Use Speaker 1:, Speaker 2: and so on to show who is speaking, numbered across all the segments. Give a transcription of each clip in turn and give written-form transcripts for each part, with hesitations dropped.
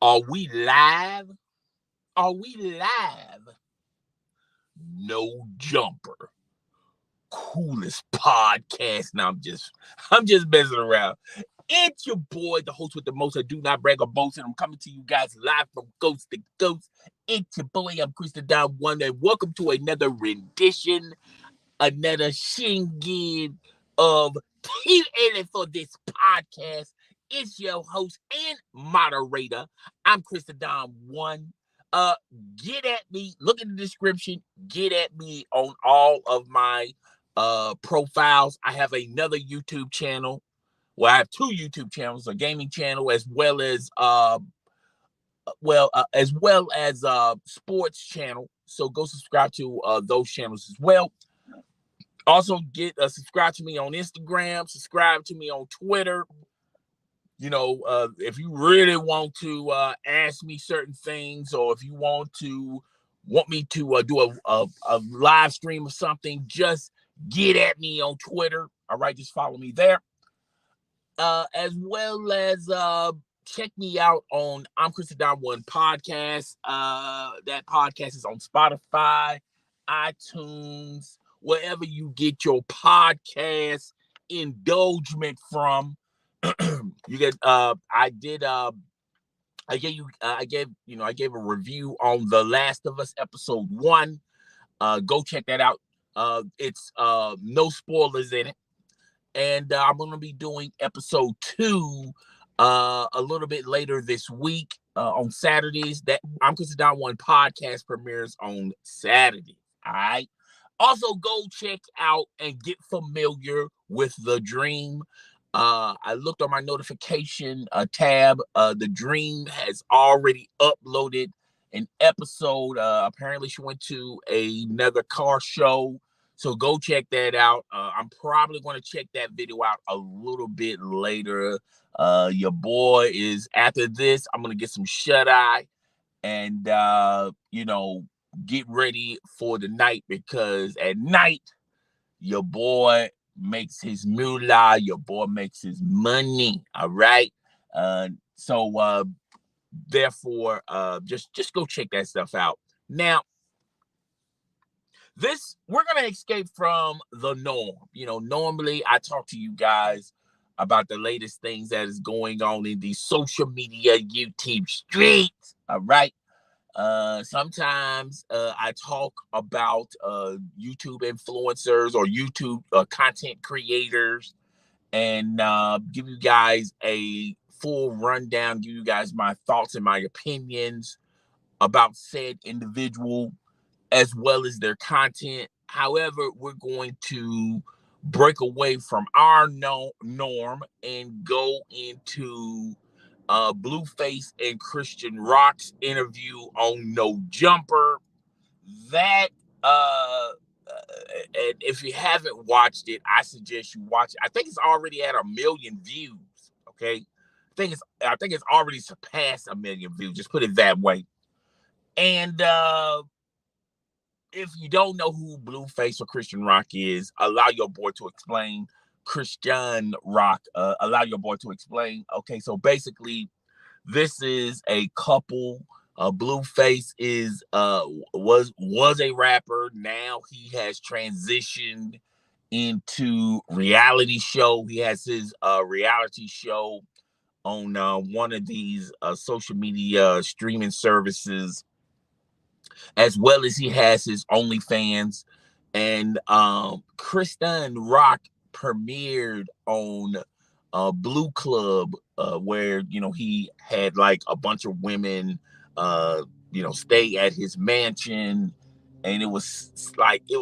Speaker 1: Are we live? Are we live? No jumper. Coolest podcast. Now I'm just messing around. It's your boy, the host with the most. I do not brag or boast, and I'm coming to you guys live from Ghost to Ghost. It's your boy, I'm Chrisean, and welcome to another rendition, another shindig of Q&A for this podcast. It's your host and moderator. I'm Chrisean. Uh, get at me. Look in the description. Get at me on all of my profiles. I have another YouTube channel. Well, I have two YouTube channels: a gaming channel as well as sports channel. So go subscribe to those channels as well. Also, get subscribe to me on Instagram, subscribe to me on Twitter. If you really want to ask me certain things, or if you want me to do a live stream or something, just get at me on Twitter. All right, just follow me there. As well as check me out on I'm Chrisean podcast. That podcast is on Spotify, iTunes, wherever you get your podcast indulgement from. You get I gave a review on The Last of Us episode 1. Go check that out. It's no spoilers in it. And I'm going to be doing episode 2 a little bit later this week on Saturdays. That I'm Chrisean podcast premieres on Saturday. All right. Also, go check out and get familiar with The Dream. I looked on my notification tab. The Dream has already uploaded an episode. Apparently, she went to another car show. So go check that out. I'm probably going to check that video out a little bit later. Your boy is, after this, I'm going to get some shut-eye and, get ready for the night, because at night, your boy makes his moolah, your boy makes his money, all right? Therefore, just go check that stuff out. Now, we're going to escape from the norm. Normally I talk to you guys about the latest things that is going on in the social media YouTube streets, all right? Sometimes I talk about YouTube influencers or YouTube content creators, and give you guys a full rundown, give you guys my thoughts and my opinions about said individual, as well as their content. However, we're going to break away from our norm and go into Blueface and Christian Rock's interview on No Jumper. That and if you haven't watched it, I suggest you watch it. I think it's already at 1 million views. Okay, I think it's already surpassed 1 million views. Just put it that way. And if you don't know who Blueface or Christian Rock is, allow your boy to explain. Christian Rock, allow your boy to explain. Okay, so basically, this is a couple. Blueface was a rapper. Now he has transitioned into reality show. He has his reality show on one of these social media streaming services, as well as he has his OnlyFans. And Christian Rock premiered on Blue Club, where he had like a bunch of women stay at his mansion, and it was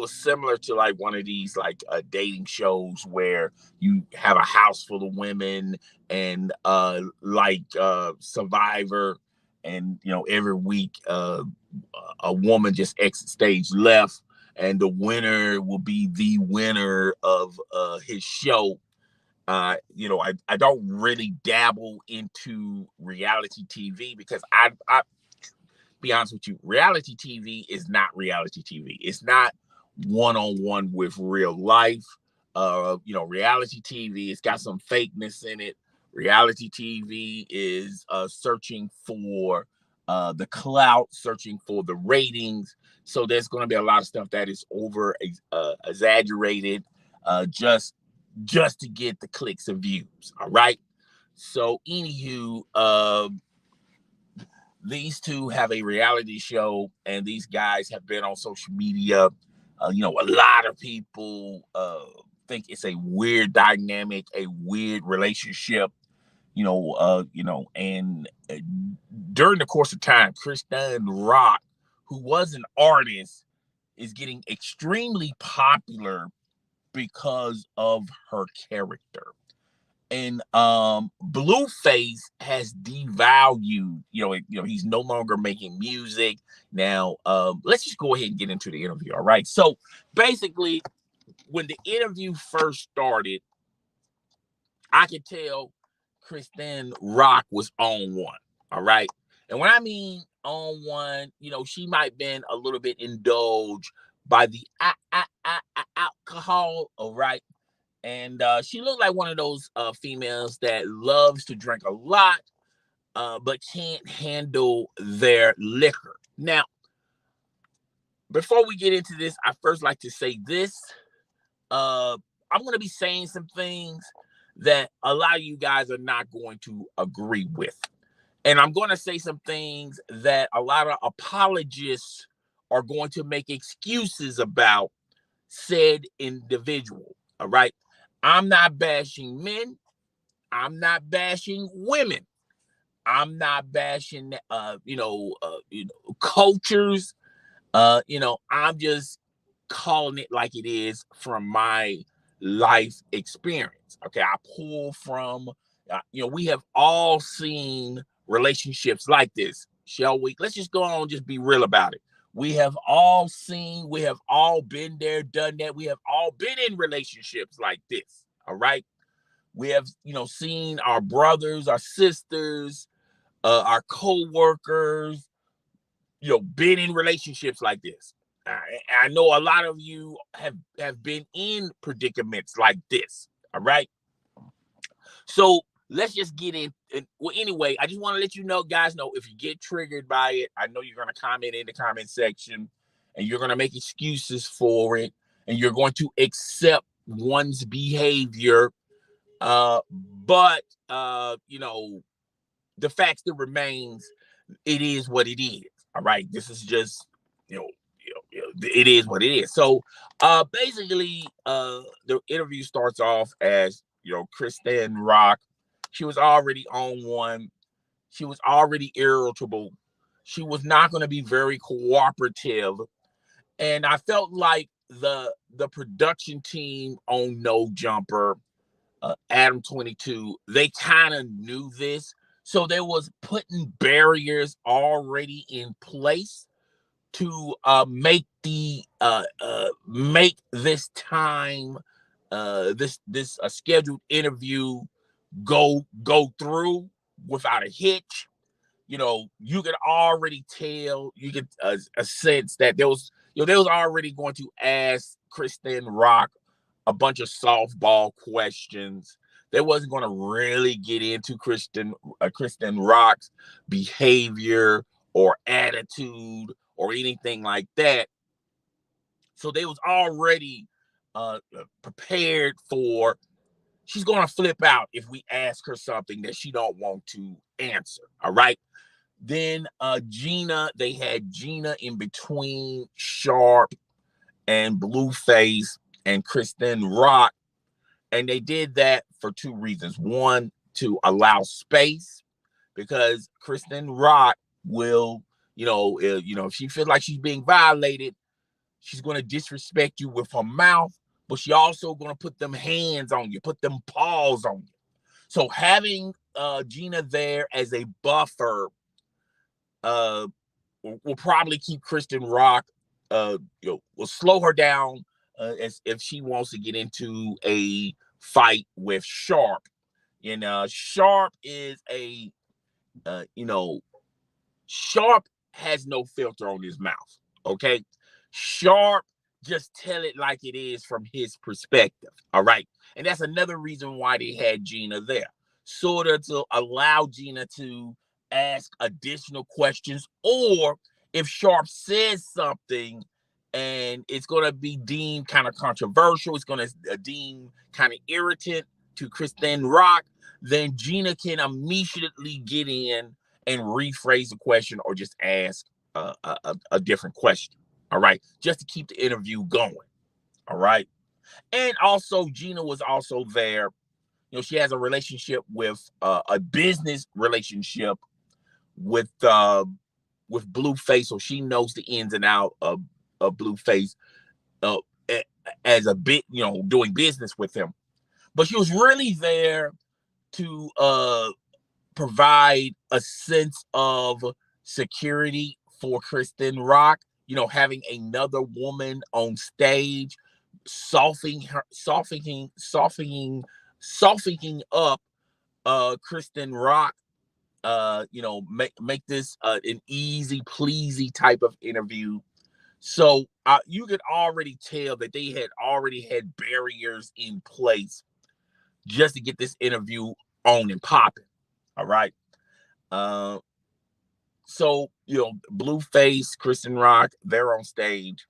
Speaker 1: similar to like one of these like dating shows where you have a house full of women, and Survivor, and every week a woman just exits stage left, and the winner will be the winner of his show. I don't really dabble into reality TV, because I be honest with you, reality TV is not reality TV. It's not one-on-one with real life. Reality TV, it's got some fakeness in it. Reality TV is searching for the clout, searching for the ratings. So there's going to be a lot of stuff that is over exaggerated, just to get the clicks and views. All right. So anywho, these two have a reality show, and these guys have been on social media. A lot of people think it's a weird dynamic, a weird relationship. And during the course of time, Chrisean Rock, who was an artist, is getting extremely popular because of her character. And Blueface has devalued, he's no longer making music. Now, let's just go ahead and get into the interview. All right. So basically, when the interview first started, I could tell Chrisean Rock was on one. All right. And when I mean on one, she might have been a little bit indulged by the alcohol. All right. And she looked like one of those females that loves to drink a lot, but can't handle their liquor. Now, before we get into this, I first like to say this. I'm going to be saying some things that a lot of you guys are not going to agree with. And I'm going to say some things that a lot of apologists are going to make excuses about said individual. All right. I'm not bashing men. I'm not bashing women. I'm not bashing, cultures. I'm just calling it like it is from my life experience. Okay, I pull from, we have all seen relationships like this, shall we? Let's just go on, just be real about it. We have all been there, done that. We have all been in relationships like this. All right. We have, seen our brothers, our sisters, our co-workers, been in relationships like this. I know a lot of you have been in predicaments like this. All right. So let's just get in. Well, anyway, I just want to let you know, guys, if you get triggered by it, I know you're going to comment in the comment section and you're going to make excuses for it and you're going to accept one's behavior. But the fact still remains, it is what it is. All right. This is just, it is what it is. So basically, the interview starts off as, Chrisean Rock. She was already on one. She was already irritable. She was not going to be very cooperative. And I felt like the production team on No Jumper, Adam 22, they kind of knew this. So there was putting barriers already in place to make this time, this scheduled interview go through without a hitch. You could already tell, you get a sense that there was already going to ask Chrisean Rock a bunch of softball questions. They wasn't going to really get into Chrisean Rock's behavior or attitude or anything like that. So they was already prepared for, she's going to flip out if we ask her something that she don't want to answer. All right. Then Gina, they had Gina in between Sharp and Blueface and Chrisean Rock. And they did that for two reasons. One, to allow space, because Chrisean Rock will, if she feels like she's being violated, she's going to disrespect you with her mouth, but she also going to put them hands on you, put them paws on you. So having Gina there as a buffer will probably keep Chrisean Rock, will slow her down as if she wants to get into a fight with Sharp. Sharp is Sharp has no filter on his mouth. Okay. Sharp just tell it like it is from his perspective. All right. And that's another reason why they had Gina there. sort of to allow Gina to ask additional questions, or if Sharp says something and it's going to be deemed kind of controversial, it's going to deem kind of irritant to Chrisean Rock, then Gina can immediately get in and rephrase the question or just ask a different question. All right, just to keep the interview going. All right, and also Gina was also there. You know, she has a relationship with a business relationship with Blueface, so she knows the ins and out of Blueface uh, as a bit, you know, doing business with him. But she was really there to provide a sense of security for Chrisean Rock. You know, having another woman on stage, softening up Chrisean Rock. You know, make this an easy pleasy type of interview. So you could already tell that they had already had barriers in place just to get this interview on and popping. All right. So, you know, Blueface, Chrisean Rock, they're on stage.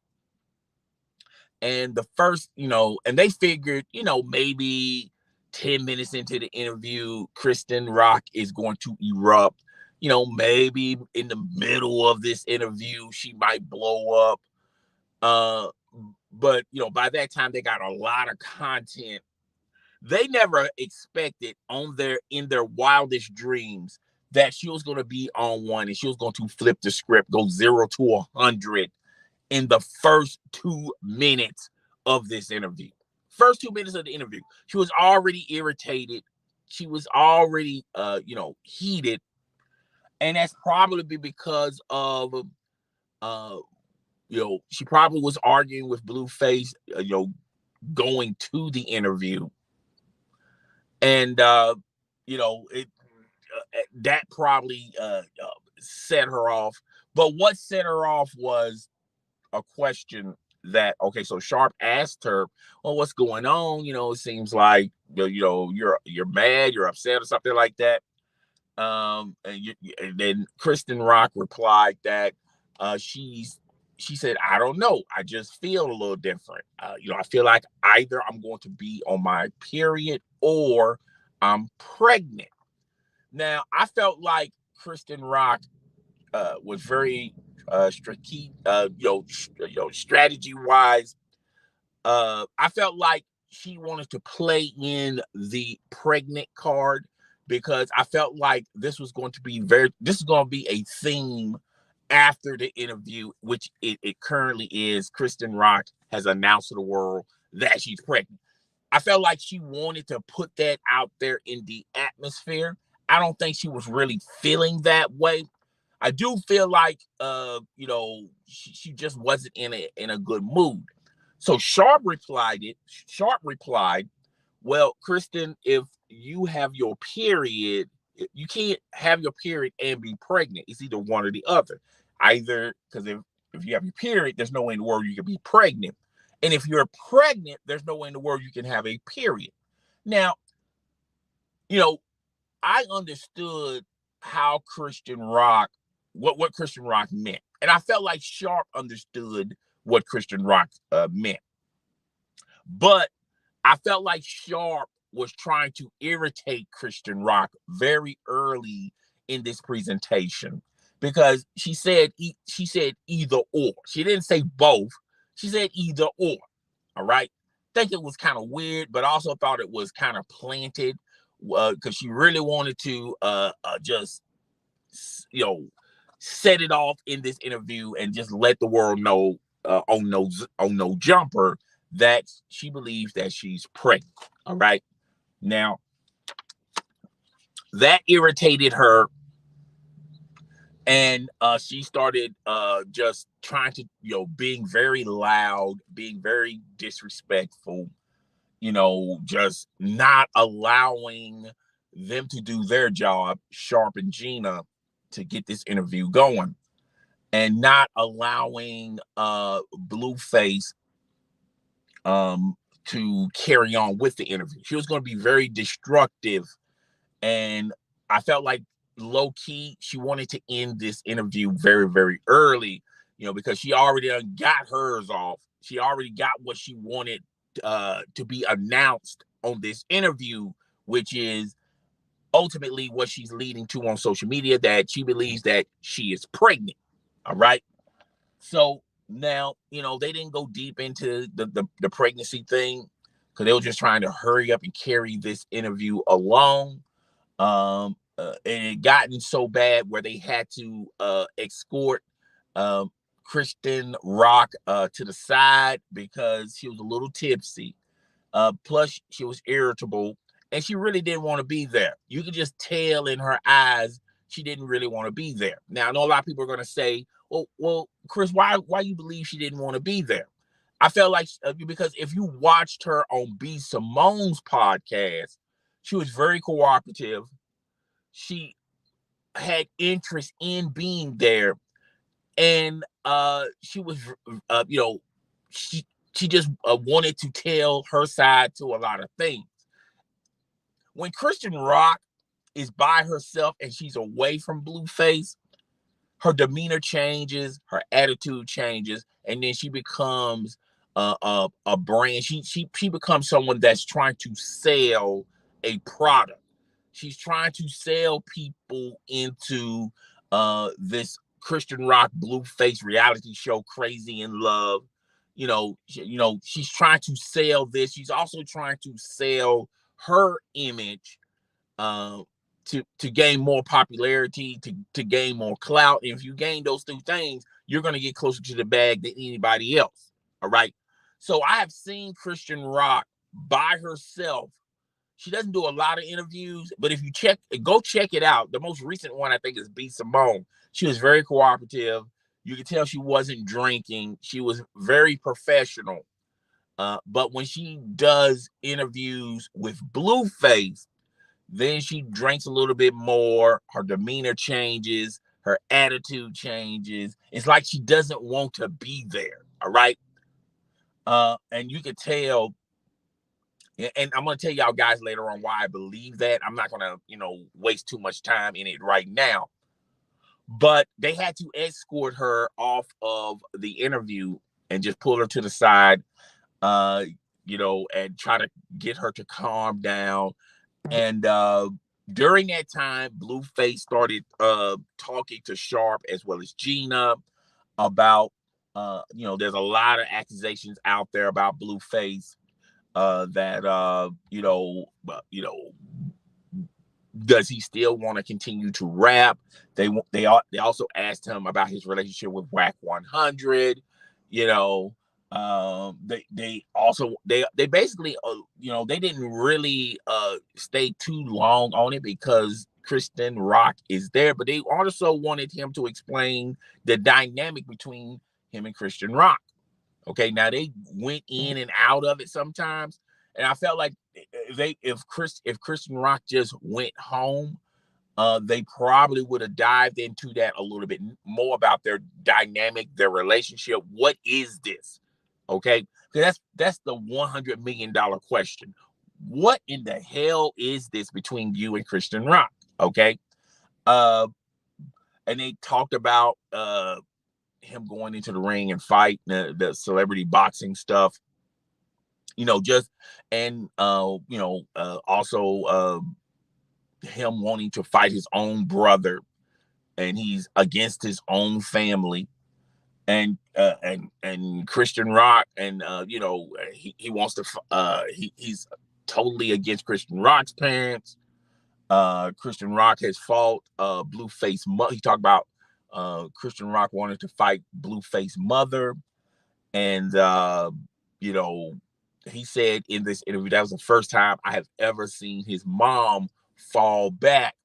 Speaker 1: And the first, you know, and they figured, you know, maybe 10 minutes into the interview, Chrisean Rock is going to erupt. You know, maybe in the middle of this interview, she might blow up. But, you know, by that time, they got a lot of content. They never expected in their wildest dreams that she was going to be on one and she was going to flip the script, go 0 to 100 in the first 2 minutes of this interview. First 2 minutes of the interview, she was already irritated. She was already, you know, heated. And that's probably because of, you know, she probably was arguing with Blueface, you know, going to the interview. And, you know, that probably set her off. But what set her off was a question that, okay, so Sharp asked her, well, what's going on? You know, it seems like, you know, you're mad, you're upset or something like that. And then Chrisean Rock replied that she said, I don't know. I just feel a little different. You know, I feel like either I'm going to be on my period or I'm pregnant. Now, I felt like Chrisean Rock was very strategic, strategy wise. I felt like she wanted to play in the pregnant card because I felt like this is going to be a theme after the interview, which it currently is. Chrisean Rock has announced to the world that she's pregnant. I felt like she wanted to put that out there in the atmosphere. I don't think she was really feeling that way. I do feel like, you know, she just wasn't in a good mood. So Sharp replied, well, Chrisean, if you have your period, you can't have your period and be pregnant. It's either one or the other. Either, because if you have your period, there's no way in the world you can be pregnant. And if you're pregnant, there's no way in the world you can have a period. Now, you know, I understood how Chrisean Rock, what Chrisean Rock meant. And I felt like Sharp understood what Chrisean Rock meant. But I felt like Sharp was trying to irritate Chrisean Rock very early in this presentation because she said either or. She didn't say both. She said either or. All right. I think it was kind of weird, but I also thought it was kind of planted because she really wanted to just, you know, set it off in this interview and just let the world know on no jumper that she believes that she's pregnant. All right. Now, that irritated her. And she started just trying to, you know, being very loud, being very disrespectful, you know, just not allowing them to do their job, Sharp and Gina, to get this interview going, and not allowing Blueface to carry on with the interview. She was going to be very destructive And I felt like low key, she wanted to end this interview very, very early, because she already got hers off. She already got what she wanted to be announced on this interview, which is ultimately what she's leading to on social media, that she believes that she is pregnant. All right. So now, they didn't go deep into the pregnancy thing because they were just trying to hurry up and carry this interview along. And it gotten so bad where they had to escort Chrisean Rock to the side because she was a little tipsy. Plus, she was irritable, and she really didn't want to be there. You could just tell in her eyes she didn't really want to be there. Now, I know a lot of people are going to say, "Well, Chris, why you believe she didn't want to be there?" I felt like because if you watched her on B. Simone's podcast, she was very cooperative. She had interest in being there, and she was, she just wanted to tell her side to a lot of things. When Chrisean Rock is by herself and she's away from Blueface, her demeanor changes, her attitude changes, and then she becomes a brand. She becomes someone that's trying to sell a product. She's trying to sell people into this Chrisean Rock Blueface reality show, Crazy in Love. She's trying to sell this. She's also trying to sell her image uh, to gain more popularity, to gain more clout. And if you gain those two things, you're going to get closer to the bag than anybody else. All right. So I have seen Chrisean Rock by herself. She doesn't do a lot of interviews, but if you go check it out. The most recent one, I think, is B. Simone. She was very cooperative. You could tell she wasn't drinking. She was very professional. But when she does interviews with Blueface, then she drinks a little bit more. Her demeanor changes. Her attitude changes. It's like she doesn't want to be there. All right. And you could tell. And I'm going to tell y'all guys later on why I believe that. I'm not going to, waste too much time in it right now. But they had to escort her off of the interview and just pull her to the side, and try to get her to calm down. And during that time, Blueface started talking to Sharp as well as Gina about, there's a lot of accusations out there about Blueface. That does he still want to continue to rap? They also asked him about his relationship with Whack 100. They basically they didn't really stay too long on it because Chrisean Rock is there, but they also wanted him to explain the dynamic between him and Chrisean Rock. Okay, now they went in and out of it sometimes, and I felt like if Chrisean Rock just went home, they probably would have dived into that a little bit more about their dynamic, their relationship. What is this? Okay, because that's the $100 million question. What in the hell is this between you and Chrisean Rock? Okay, and they talked about him going into the ring and fight the celebrity boxing stuff, also him wanting to fight his own brother, and he's against his own family, and Chrisean Rock, and he wants to he's totally against Chrisean Rock's parents. Chrisean Rock has fought Blueface. He talked about Chrisean Rock wanted to fight Blueface mother, and he said in this interview that was the first time I have ever seen his mom fall back,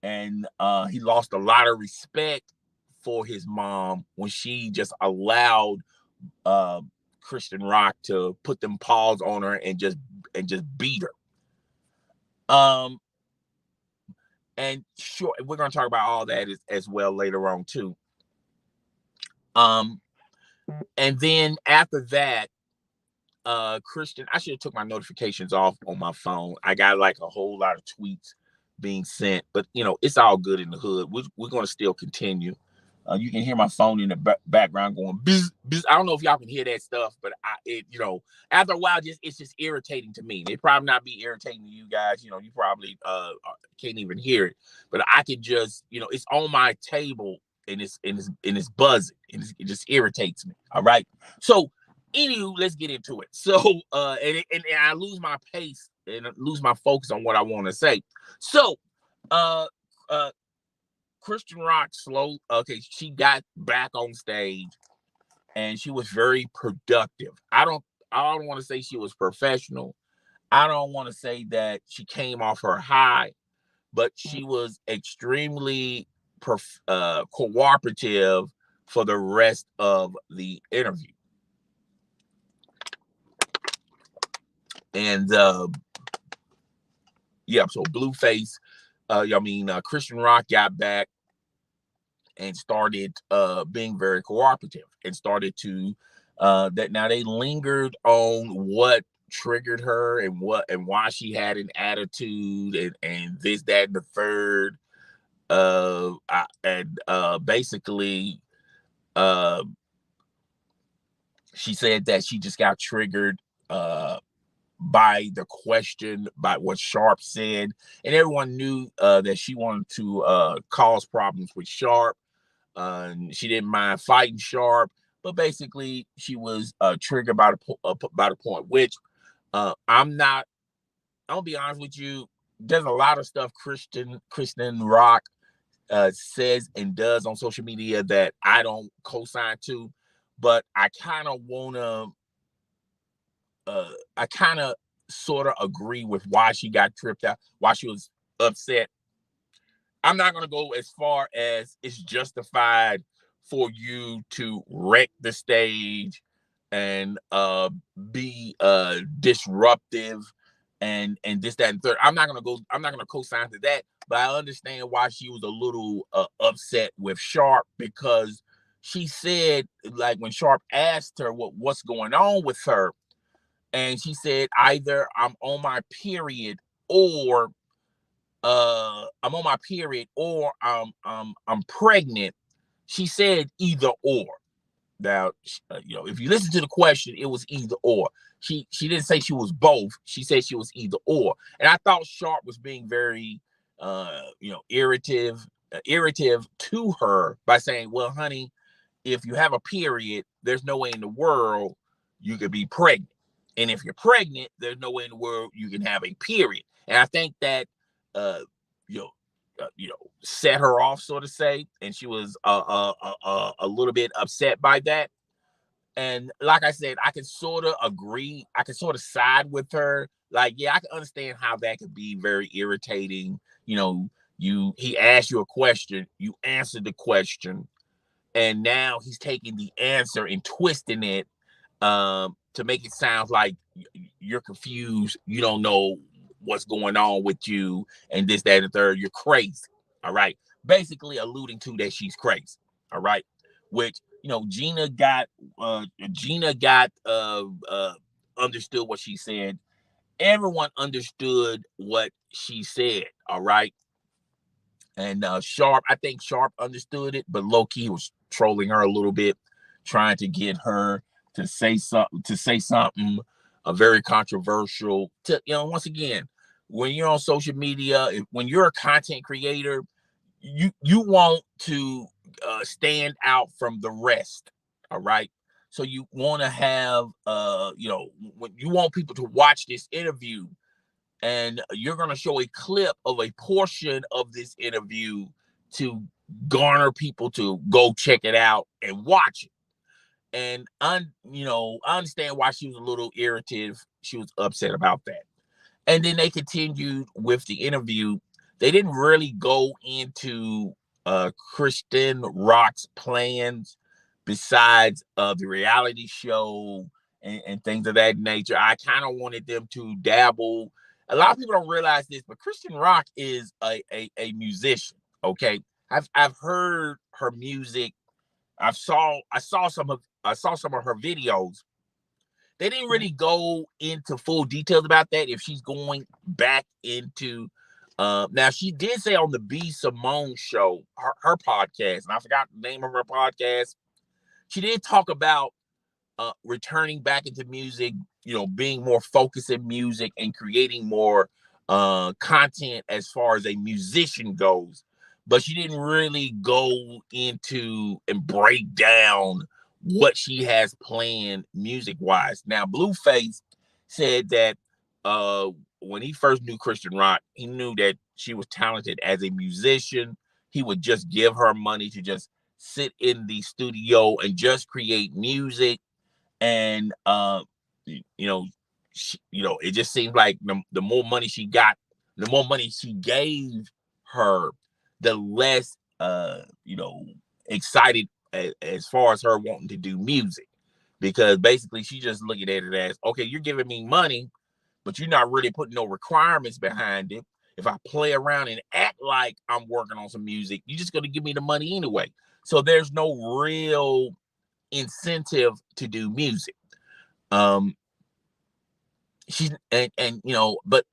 Speaker 1: and he lost a lot of respect for his mom when she just allowed Chrisean Rock to put them paws on her and just beat her. And sure, we're going to talk about all that as well later on too. And then after that, Chrisean, I should have took my notifications off on my phone. I got like a whole lot of tweets being sent, but you know, it's all good in the hood. We're going to still continue. You can hear my phone in the background going biz, biz. I don't know if y'all can hear that stuff, but you know, after a while, it's just irritating to me. It probably not be irritating to you guys. You know, you probably can't even hear it, but I can just, you know, it's on my table and it's buzzing and it just irritates me. All right, so anywho, let's get into it. So and I lose my pace and lose my focus on what I want to say. So uh Chrisean Rock she got back on stage and she was very productive. I don't want to say she was professional. I don't want to say that she came off her high, but she was extremely cooperative for the rest of the interview. And yeah, so Blueface, Chrisean Rock got back and started being very cooperative and started to that now they lingered on what triggered her and why she had an attitude and this, that, and the third. Basically she said that she just got triggered by the question, by what Sharp said, and everyone knew that she wanted to cause problems with Sharp. She didn't mind fighting Sharp, but basically she was triggered by the point, which I'll be honest with you, there's a lot of stuff Chrisean Rock says and does on social media that I don't co-sign to, but I kind of want to I kind of sort of agree with why she got tripped out, why she was upset. I'm not going to go as far as it's justified for you to wreck the stage and be disruptive and this, that, and third. I'm not going to co-sign to that, but I understand why she was a little upset with Sharp, because she said, like, when Sharp asked her what's going on with her, and she said, either I'm on my period or I'm on my period or I'm pregnant. She said either or. Now, if you listen to the question, it was either or. She didn't say she was both. She said she was either or. And I thought Sharp was being very irritative to her by saying, well, honey, if you have a period, there's no way in the world you could be pregnant. And if you're pregnant, there's no way in the world you can have a period. And I think that set her off, so to say, and she was a little bit upset by that. And like I said, I can sort of agree. I can sort of side with her. Like, yeah, I can understand how that could be very irritating. He asked you a question, you answered the question, and now he's taking the answer and twisting it to make it sound like you're confused. You don't know what's going on with you, and this, that, and the third. You're crazy. All right. Basically alluding to that she's crazy. All right. Which, Gina got understood what she said. Everyone understood what she said. All right. And Sharp, I think Sharp understood it, but low-key was trolling her a little bit, trying to get her to say something very controversial. Once again, when you're on social media, when you're a content creator, you want to stand out from the rest. All right. So you want to have when you want people to watch this interview, and you're going to show a clip of a portion of this interview to garner people to go check it out and watch it. And I understand why she was a little irritated. She was upset about that. And then they continued with the interview. They didn't really go into Chrisean Rock's plans besides the reality show and things of that nature. I kind of wanted them to dabble. A lot of people don't realize this, but Chrisean Rock is a musician. Okay, I've heard her music. I saw some of her videos. They didn't really go into full details about that. If she's going back into Now she did say on the B Simone show, her podcast, and I forgot the name of her podcast. She did talk about returning back into music, being more focused in music and creating more content as far as a musician goes. But she didn't really go into and break down what she has planned music wise. Now, Blueface said that when he first knew Christian Rock, he knew that she was talented as a musician. He would just give her money to just sit in the studio and just create music. And it just seemed like the more money she got, the more money she gave her, the less excited as far as her wanting to do music, because basically she just looking at it as, okay, you're giving me money, but you're not really putting no requirements behind it. If I play around and act like I'm working on some music, you're just going to give me the money anyway. So there's no real incentive to do music. She's but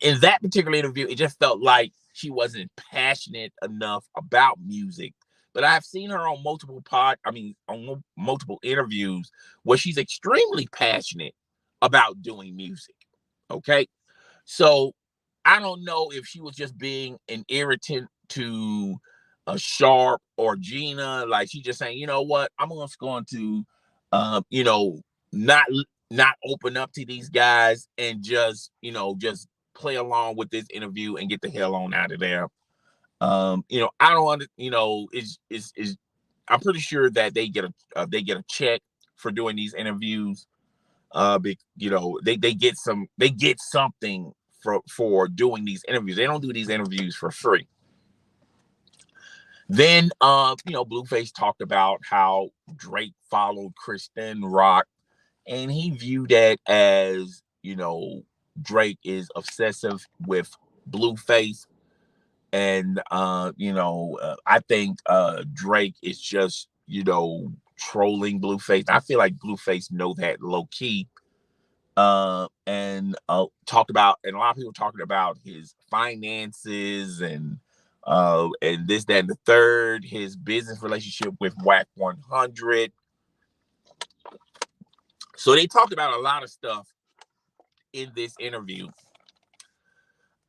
Speaker 1: in that particular interview, it just felt like she wasn't passionate enough about music. But I've seen her on on multiple interviews where she's extremely passionate about doing music. Okay. So I don't know if she was just being an irritant to Sharp or Gina. Like, she just saying, you know what, I'm just going to, not open up to these guys and just play along with this interview and get the hell on out of there. I don't want to, is I'm pretty sure that they get a check for doing these interviews. They get something for doing these interviews. They don't do these interviews for free. Then Blueface talked about how Drake followed Chrisean Rock, and he viewed that as, Drake is obsessive with Blueface. And I think Drake is just trolling Blueface. I feel like Blueface know that low key. And a lot of people talking about his finances and this, that, and the third, his business relationship with Whack 100. So they talked about a lot of stuff in this interview.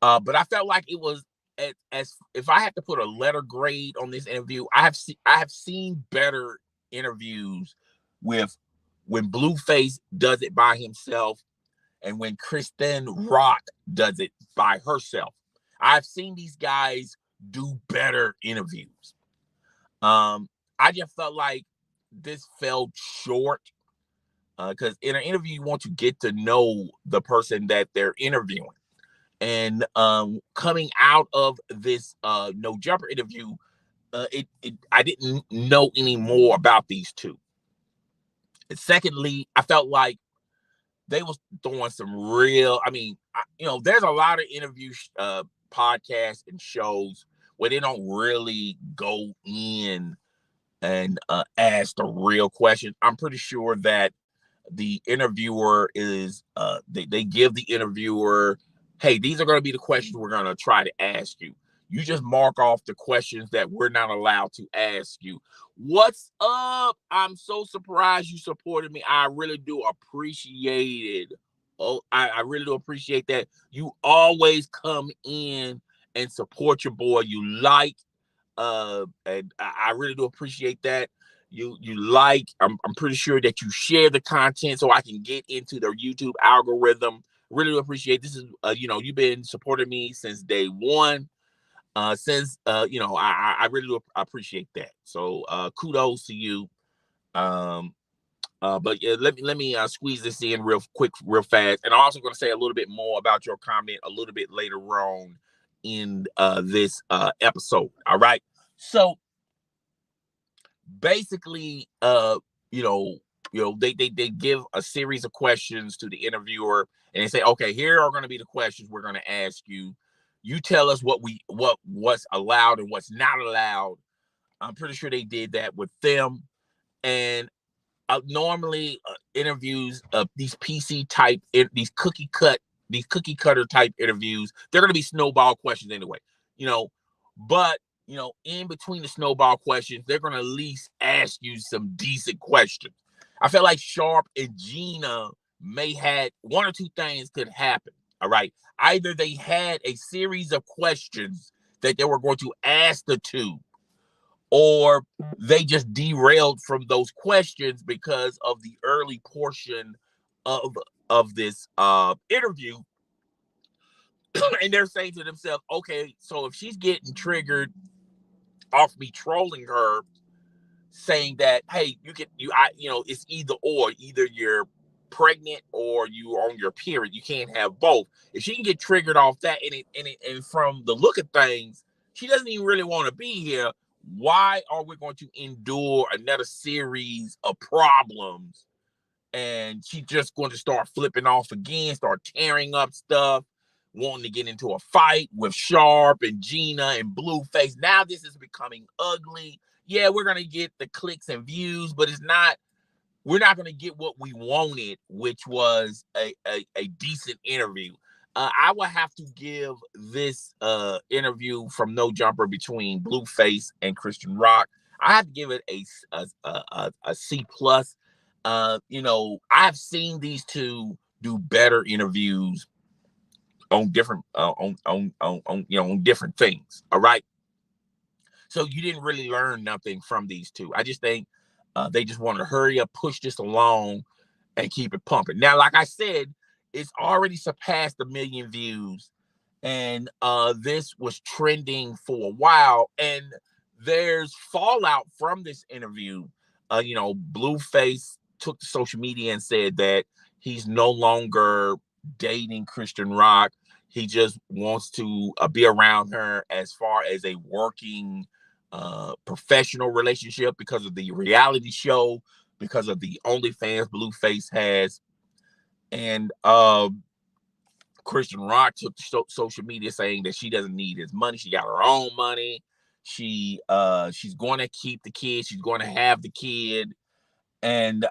Speaker 1: But I felt like it was, as if I had to put a letter grade on this interview, I have seen better interviews with when Blueface does it by himself and when Chrisean Rock does it by herself. I've seen these guys do better interviews. I just felt like this fell short, because in an interview you want to get to know the person that they're interviewing. And coming out of this No Jumper interview, I didn't know any more about these two. And secondly, I felt like they was throwing some real, there's a lot of interview podcasts and shows where they don't really go in and ask the real questions. I'm pretty sure that the interviewer is, they give the interviewer, hey, these are going to be the questions we're going to try to ask you. You just mark off the questions that we're not allowed to ask you. What's up? I'm so surprised you supported me. I really do appreciate it. Oh, I really do appreciate that. You always come in and support your boy. You like, and I really do appreciate that. You like, I'm pretty sure that you share the content so I can get into the YouTube algorithm. Really do appreciate this. Is you've been supporting me since day one. I really do appreciate that. So kudos to you. But yeah, let me squeeze this in real quick, real fast. And I'm also going to say a little bit more about your comment a little bit later on in this episode. All right. So basically, they give a series of questions to the interviewer, and they say, okay, here are going to be the questions we're going to ask you. You tell us what's allowed and what's not allowed. I'm pretty sure they did that with them. And normally interviews of these PC type, these cookie cut these cookie cutter type interviews, they're going to be snowball questions anyway, you know. But, you know, in between the snowball questions, they're going to at least ask you some decent questions. I felt like Sharp and Gina may had one or two things could happen. All right. Either they had a series of questions that they were going to ask the two, or they just derailed from those questions because of the early portion of this interview. And they're saying to themselves, okay, so if she's getting triggered off me trolling her, saying that, hey, it's either or, either you're pregnant or you on your period, you can't have both. If she can get triggered off that, and from the look of things, she doesn't even really want to be here. Why are we going to endure another series of problems? And she's just going to start flipping off again, start tearing up stuff, wanting to get into a fight with Sharp and Gina and Blueface. Now this is becoming ugly. Yeah, we're going to get the clicks and views, but we're not going to get what we wanted, which was a decent interview. I would have to give this interview from No Jumper between Blueface and Christian Rock, I have to give it a C plus. I've seen these two do better interviews on different on different things. All right. So you didn't really learn nothing from these two. I just think they just want to hurry up, push this along, and keep it pumping. Now, like I said, it's already surpassed 1 million views, and this was trending for a while. And there's fallout from this interview. Blueface took to social media and said that he's no longer dating Christian Rock. He just wants to be around her as far as a working professional relationship because of the reality show, because of the OnlyFans Blueface has. And Christian Rock took to social media saying that she doesn't need his money. She got her own money. She's going to keep the kid. She's going to have the kid. And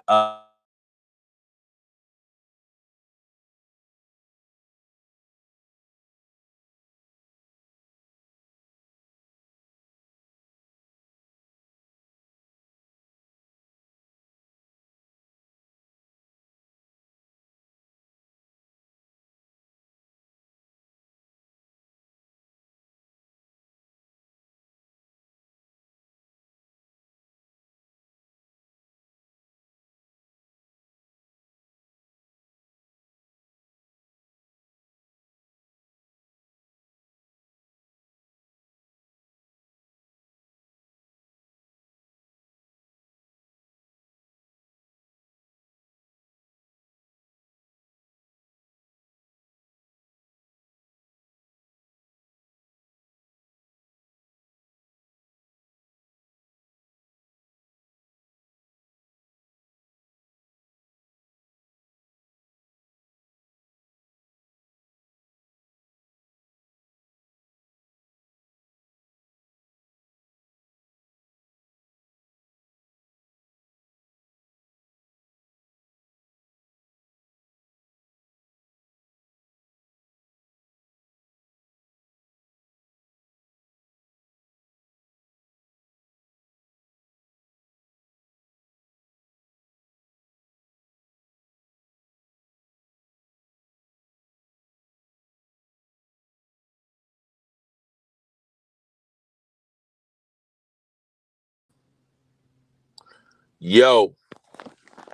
Speaker 1: yo,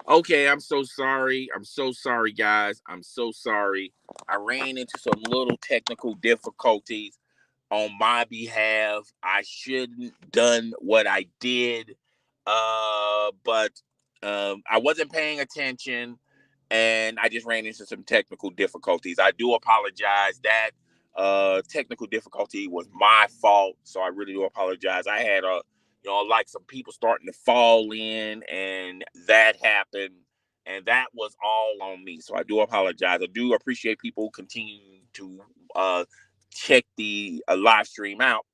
Speaker 1: okay, I'm so sorry. I'm so sorry, guys. I'm so sorry. I ran into some little technical difficulties on my behalf. I shouldn't done what I did, but I wasn't paying attention, and I just ran into some technical difficulties. I do apologize. That technical difficulty was my fault, so I really do apologize. I had like some people starting to fall in, and that happened, and that was all on me. So I do apologize. I do appreciate people continuing to check the live stream out.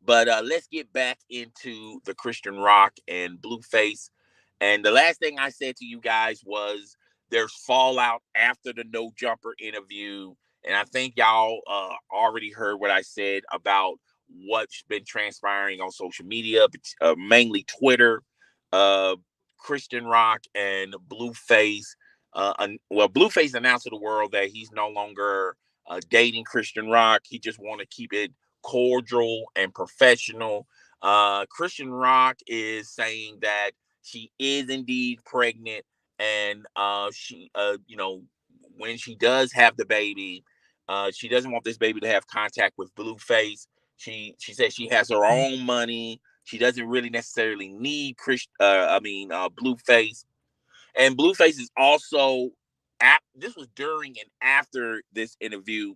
Speaker 1: But let's get back into the Christian Rock and Blueface. And the last thing I said to you guys was There's fallout after the No Jumper interview. And I think y'all already heard what I said about what's been transpiring on social media, mainly Twitter. Uh, Christian Rock and Blueface. Blueface announced to the world that he's no longer dating Christian Rock. He just want to keep it cordial and professional. Christian Rock is saying that she is indeed pregnant, and when she does have the baby, she doesn't want this baby to have contact with Blueface. She says she has her own money. She doesn't really necessarily need Blueface. And Blueface is also this was during and after this interview,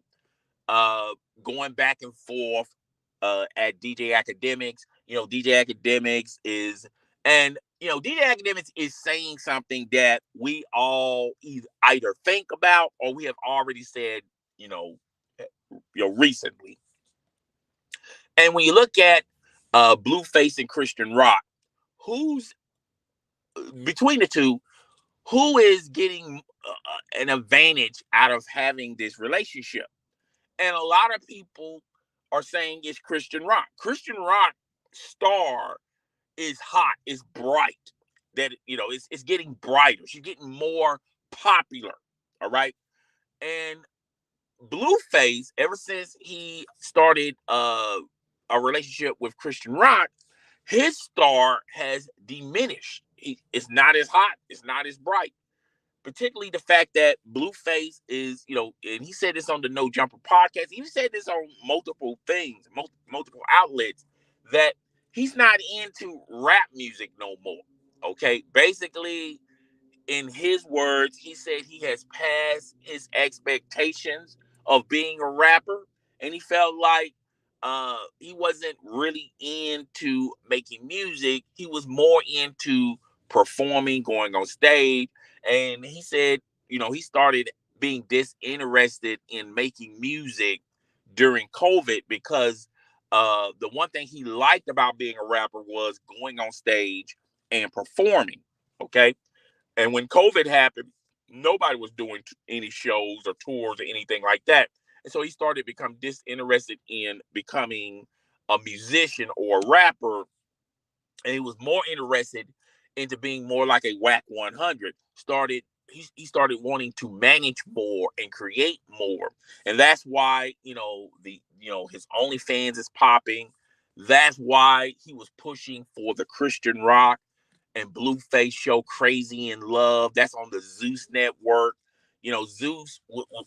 Speaker 1: uh, going back and forth at DJ Academics. DJ Academics is, and DJ Academics is saying something that we all either think about or we have already said, recently. And when you look at Blueface and Christian Rock, who's between the two, who is getting an advantage out of having this relationship? And a lot of people are saying it's Christian Rock. Christian Rock star is hot, is bright. That it's getting brighter. She's getting more popular. All right. And Blueface, ever since he started a relationship with Christian Rock, his star has diminished. It's not as hot. It's not as bright. Particularly the fact that Blueface is, and he said this on the No Jumper podcast. He said this on multiple things, multiple outlets, that he's not into rap music no more. Okay, basically, in his words, he said he has passed his expectations of being a rapper, and he felt like he wasn't really into making music. He was more into performing, going on stage, and he said, he started being disinterested in making music during COVID because the one thing he liked about being a rapper was going on stage and performing. Okay. And when COVID happened, nobody was doing any shows or tours or anything like that. And so he started to become disinterested in becoming a musician or a rapper. And he was more interested into being more like a whack 100. He started wanting to manage more and create more. And that's why, his OnlyFans is popping. That's why he was pushing for the Christian Rock and Blueface show Crazy in Love. That's on the Zeus network. Zeus,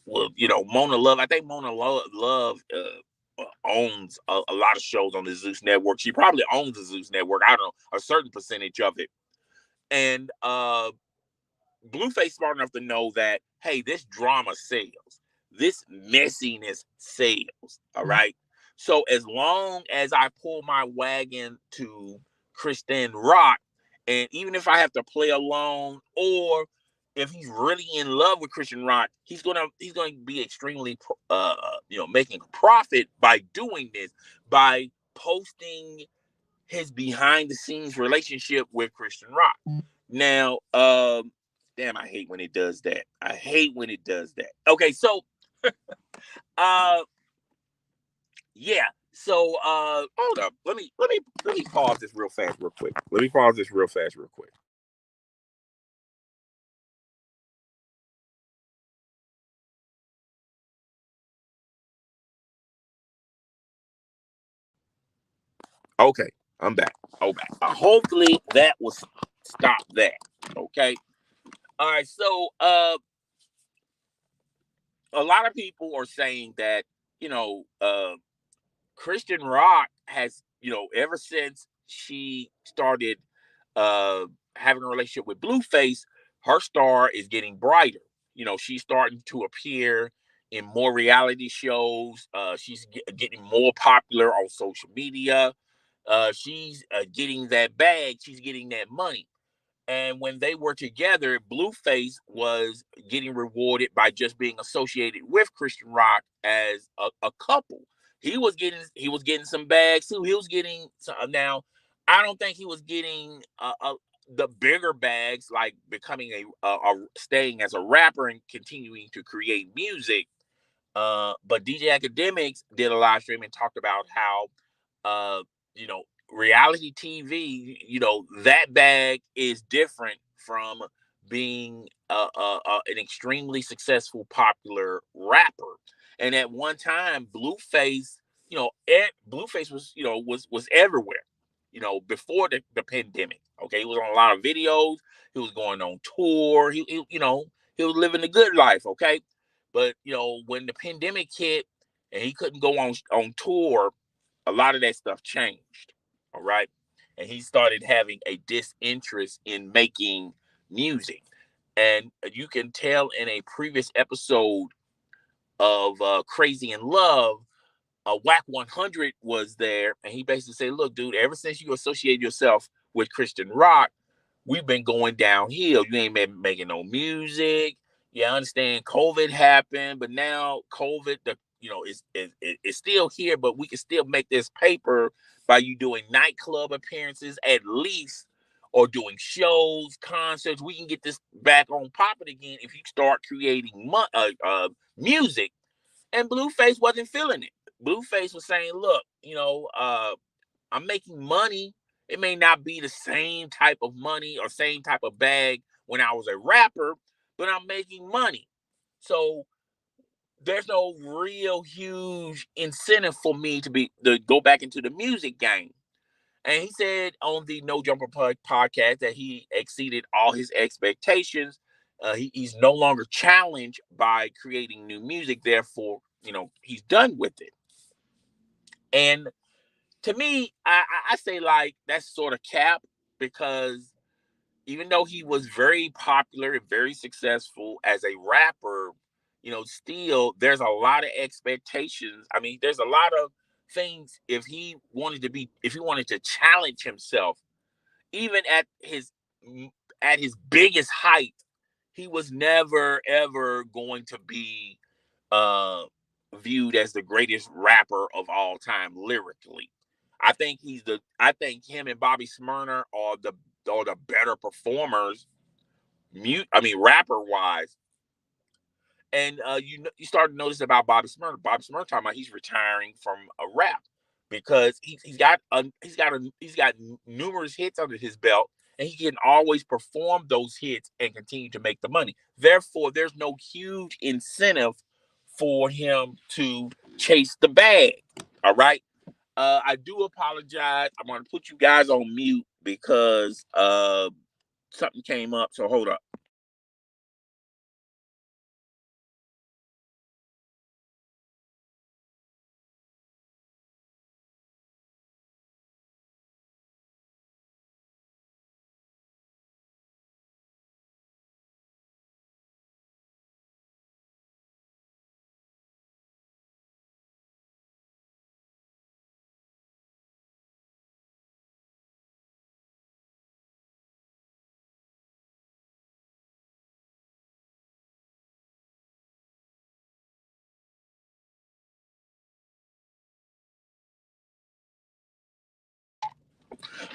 Speaker 1: Mona Love. I think Mona Love owns a lot of shows on the Zeus network. She probably owns the Zeus network. I don't know, a certain percentage of it. And Blueface smart enough to know that, hey, this drama sells. This messiness sells. All right. So as long as I pull my wagon to Christian Rock, and even if I have to play alone, or if he's really in love with Christian Rock, he's gonna be extremely making a profit by doing this, by posting his behind the scenes relationship with Christian Rock. Now, damn, I hate when it does that. I hate when it does that. Okay, so yeah. So hold up. Let me pause this real fast, real quick. Okay, I'm back. Hopefully that will stop that. Okay. All right. So a lot of people are saying that, Christian Rock has, ever since she started having a relationship with Blueface, her star is getting brighter. She's starting to appear in more reality shows. She's getting more popular on social media. She's getting that bag. She's getting that money. And when they were together, Blueface was getting rewarded by just being associated with Christian Rock as a couple. He was getting some bags too. He was getting now. I don't think he was getting the bigger bags, like becoming a staying as a rapper and continuing to create music. But DJ Academics did a live stream and talked about how, uh, you know, reality TV, that bag is different from being an extremely successful, popular rapper. And at one time, Blueface, Blueface was, was everywhere, before the pandemic. Okay. He was on a lot of videos. He was going on tour. He was living the good life. Okay. But when the pandemic hit and he couldn't go on tour, a lot of that stuff changed. All right. And he started having a disinterest in making music. And you can tell in a previous episode of Crazy in Love, Whack 100 was there. And he basically said, look, dude, ever since you associated yourself with Christian rock, we've been going downhill. You ain't been making no music. Yeah, I understand COVID happened, but now COVID, is still here, but we can still make this paper by you doing nightclub appearances at least, or doing shows, concerts. We can get this back on popping again if you start creating music. And Blueface wasn't feeling it. Blueface was saying, look, I'm making money. It may not be the same type of money or same type of bag when I was a rapper, but I'm making money. So there's no real huge incentive for me to go back into the music game. And he said on the No Jumper podcast that he exceeded all his expectations. He's no longer challenged by creating new music. Therefore, he's done with it. And to me, I say like that's sort of cap, because even though he was very popular and very successful as a rapper, still there's a lot of expectations. I mean, there's a lot of things if he wanted to challenge himself, even at his biggest height, he was never ever going to be uh viewed as the greatest rapper of all time lyrically. I think him and Bobby Smyrna are the better performers, rapper wise. And you start to notice about Bobby Smurder. Bobby Smurder talking about he's retiring from a rap because he's got numerous hits under his belt, and he can always perform those hits and continue to make the money. Therefore, there's no huge incentive for him to chase the bag. All right. I do apologize. I'm gonna put you guys on mute because something came up. So hold up.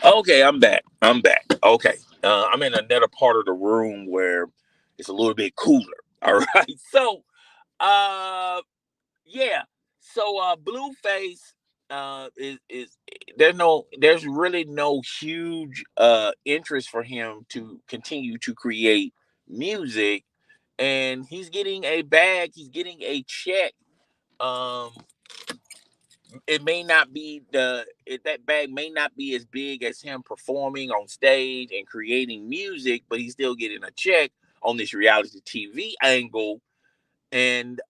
Speaker 1: Okay, I'm back. I'm back. Okay. I'm in another part of the room where it's a little bit cooler. All right. So, uh, yeah. So, Blueface, is there's really no huge interest for him to continue to create music, and he's getting a bag. He's getting a check. Um, it may not be that bag may not be as big as him performing on stage and creating music, but he's still getting a check on this reality TV angle. And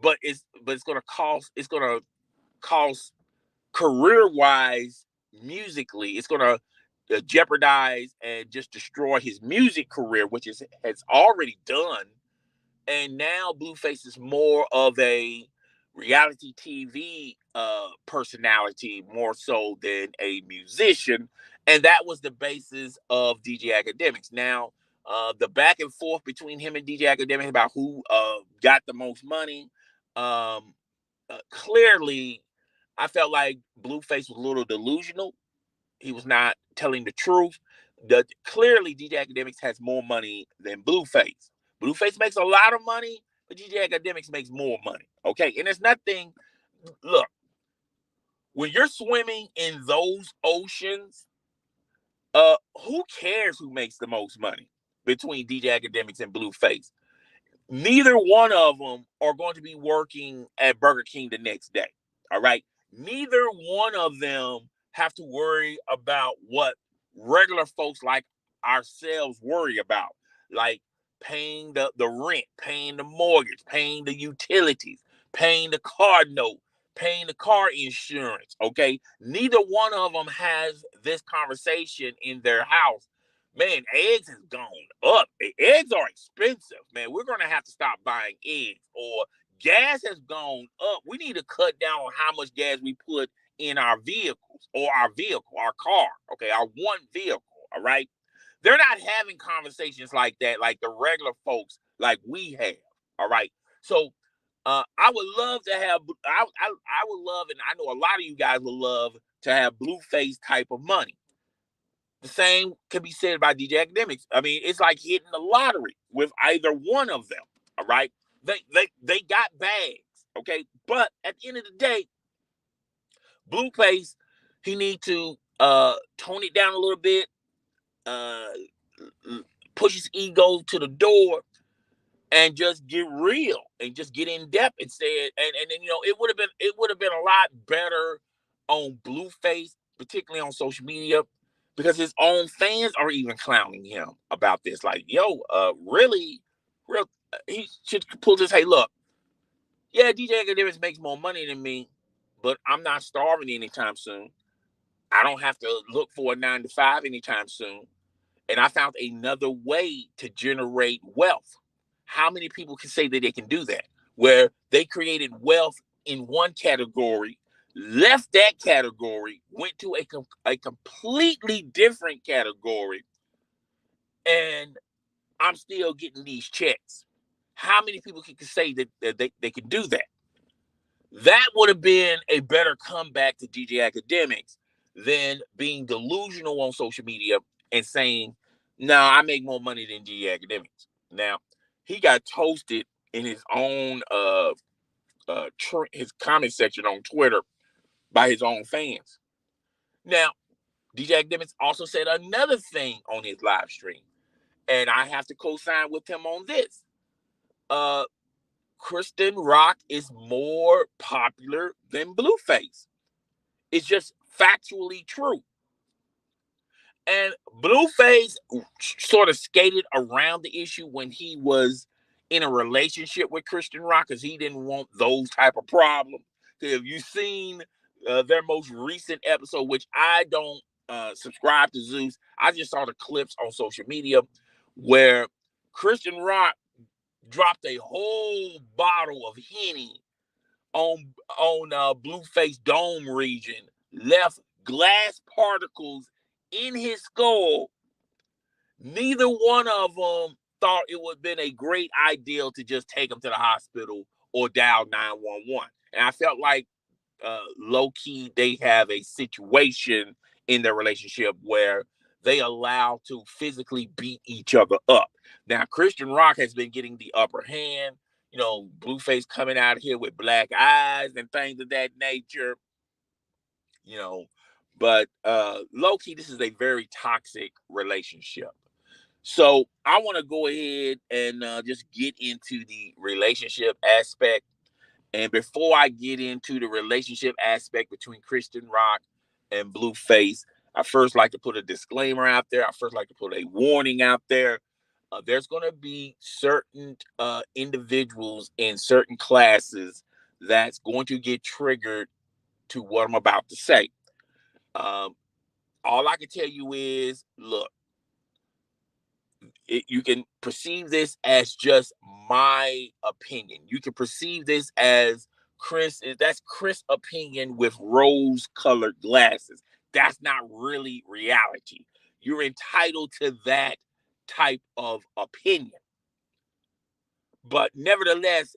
Speaker 1: it's gonna cost career wise musically. It's gonna jeopardize and just destroy his music career, which has already done. And now Blueface is more of a reality TV personality more so than a musician, and that was the basis of DJ Academics. Now, the back and forth between him and DJ Academics about who got the most money, um, clearly, I felt like Blueface was a little delusional. He was not telling the truth. clearly DJ Academics has more money than Blueface. Blueface makes a lot of money, but DJ Academics makes more money. Okay, and it's nothing. Look, when you're swimming in those oceans, who cares who makes the most money between DJ Academics and Blueface? Neither one of them are going to be working at Burger King the next day. All right. Neither one of them have to worry about what regular folks like ourselves worry about, like paying the rent, paying the mortgage, paying the utilities, paying the car note, paying the car insurance. Okay. Neither one of them has this conversation in their house. Man, eggs has gone up. Eggs are expensive, man. We're gonna have to stop buying eggs. Or gas has gone up. We need to cut down on how much gas we put in our vehicles or our car. Okay, our one vehicle. All right. They're not having conversations like that, like the regular folks, like we have. All right. So, I would love to have. I would love, and I know a lot of you guys would love to have Blueface type of money. The same can be said about DJ Academics. I mean, it's like hitting the lottery with either one of them. All right, they got bags. Okay, but at the end of the day, Blueface, he need to tone it down a little bit, uh, push his ego to the door, and just get real and just get in depth and say it. And then it would have been a lot better on Blueface, particularly on social media, because his own fans are even clowning him about this. Like, yo, really, real. He should pull this. Hey, look, yeah, DJ Academics makes more money than me, but I'm not starving anytime soon. I don't have to look for a 9 to 5 anytime soon. And I found another way to generate wealth. How many people can say that they can do that? Where they created wealth in one category, left that category, went to a completely different category, and I'm still getting these checks. How many people can say that they can do that? That would have been a better comeback to DJ Academics than being delusional on social media and saying, "No, I make more money than DJ Academics." Now, he got toasted in his own his comment section on Twitter by his own fans. Now, DJ Academics also said another thing on his live stream, and I have to co-sign with him on this. Chrisean Rock is more popular than Blueface. It's just factually true. And Blueface sort of skated around the issue when he was in a relationship with Chrisean Rock because he didn't want those type of problems. Have you seen their most recent episode, which I don't subscribe to Zeus? I just saw the clips on social media where Chrisean Rock dropped a whole bottle of Henny on Blueface dome region, left glass particles in his skull. Neither one of them thought it would have been a great idea to just take him to the hospital or dial 911. And I felt like low key they have a situation in their relationship where they allow to physically beat each other up. Now, Chrisean Rock has been getting the upper hand. Blueface coming out here with black eyes and things of that nature. You know, but low key, this is a very toxic relationship. So I want to go ahead and just get into the relationship aspect. And before I get into the relationship aspect between Chrisean Rock and Blueface, I first like to put a disclaimer out there. I first like to put a warning out there. There's going to be certain individuals in certain classes that's going to get triggered to what I'm about to say. All I can tell you is, look, you can perceive this as just my opinion. You can perceive this as that's Chris' opinion with rose-colored glasses. That's not really reality. You're entitled to that type of opinion. But nevertheless,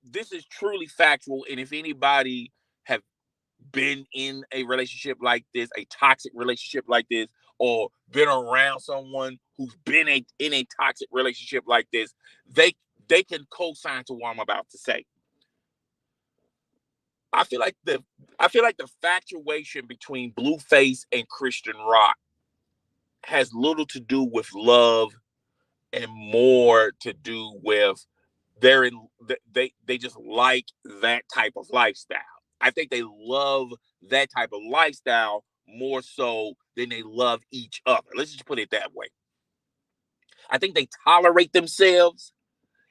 Speaker 1: this is truly factual. And if anybody have been in a relationship like this, a toxic relationship like this, or been around someone who's been in a toxic relationship like this, they can co-sign to what I'm about to say. I feel like the factuation between Blueface and Christian Rock has little to do with love and more to do with they just like that type of lifestyle. I think they love that type of lifestyle more so than they love each other. Let's just put it that way. I think they tolerate themselves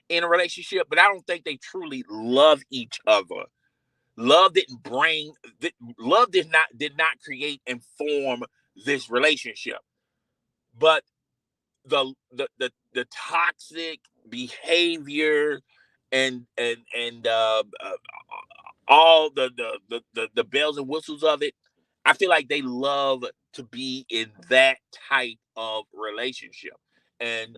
Speaker 1: in a relationship, but I don't think they truly love each other. Love didn't bring love did not create and form this relationship. But the toxic behavior and all the bells and whistles of it, I feel like they love to be in that type of relationship. And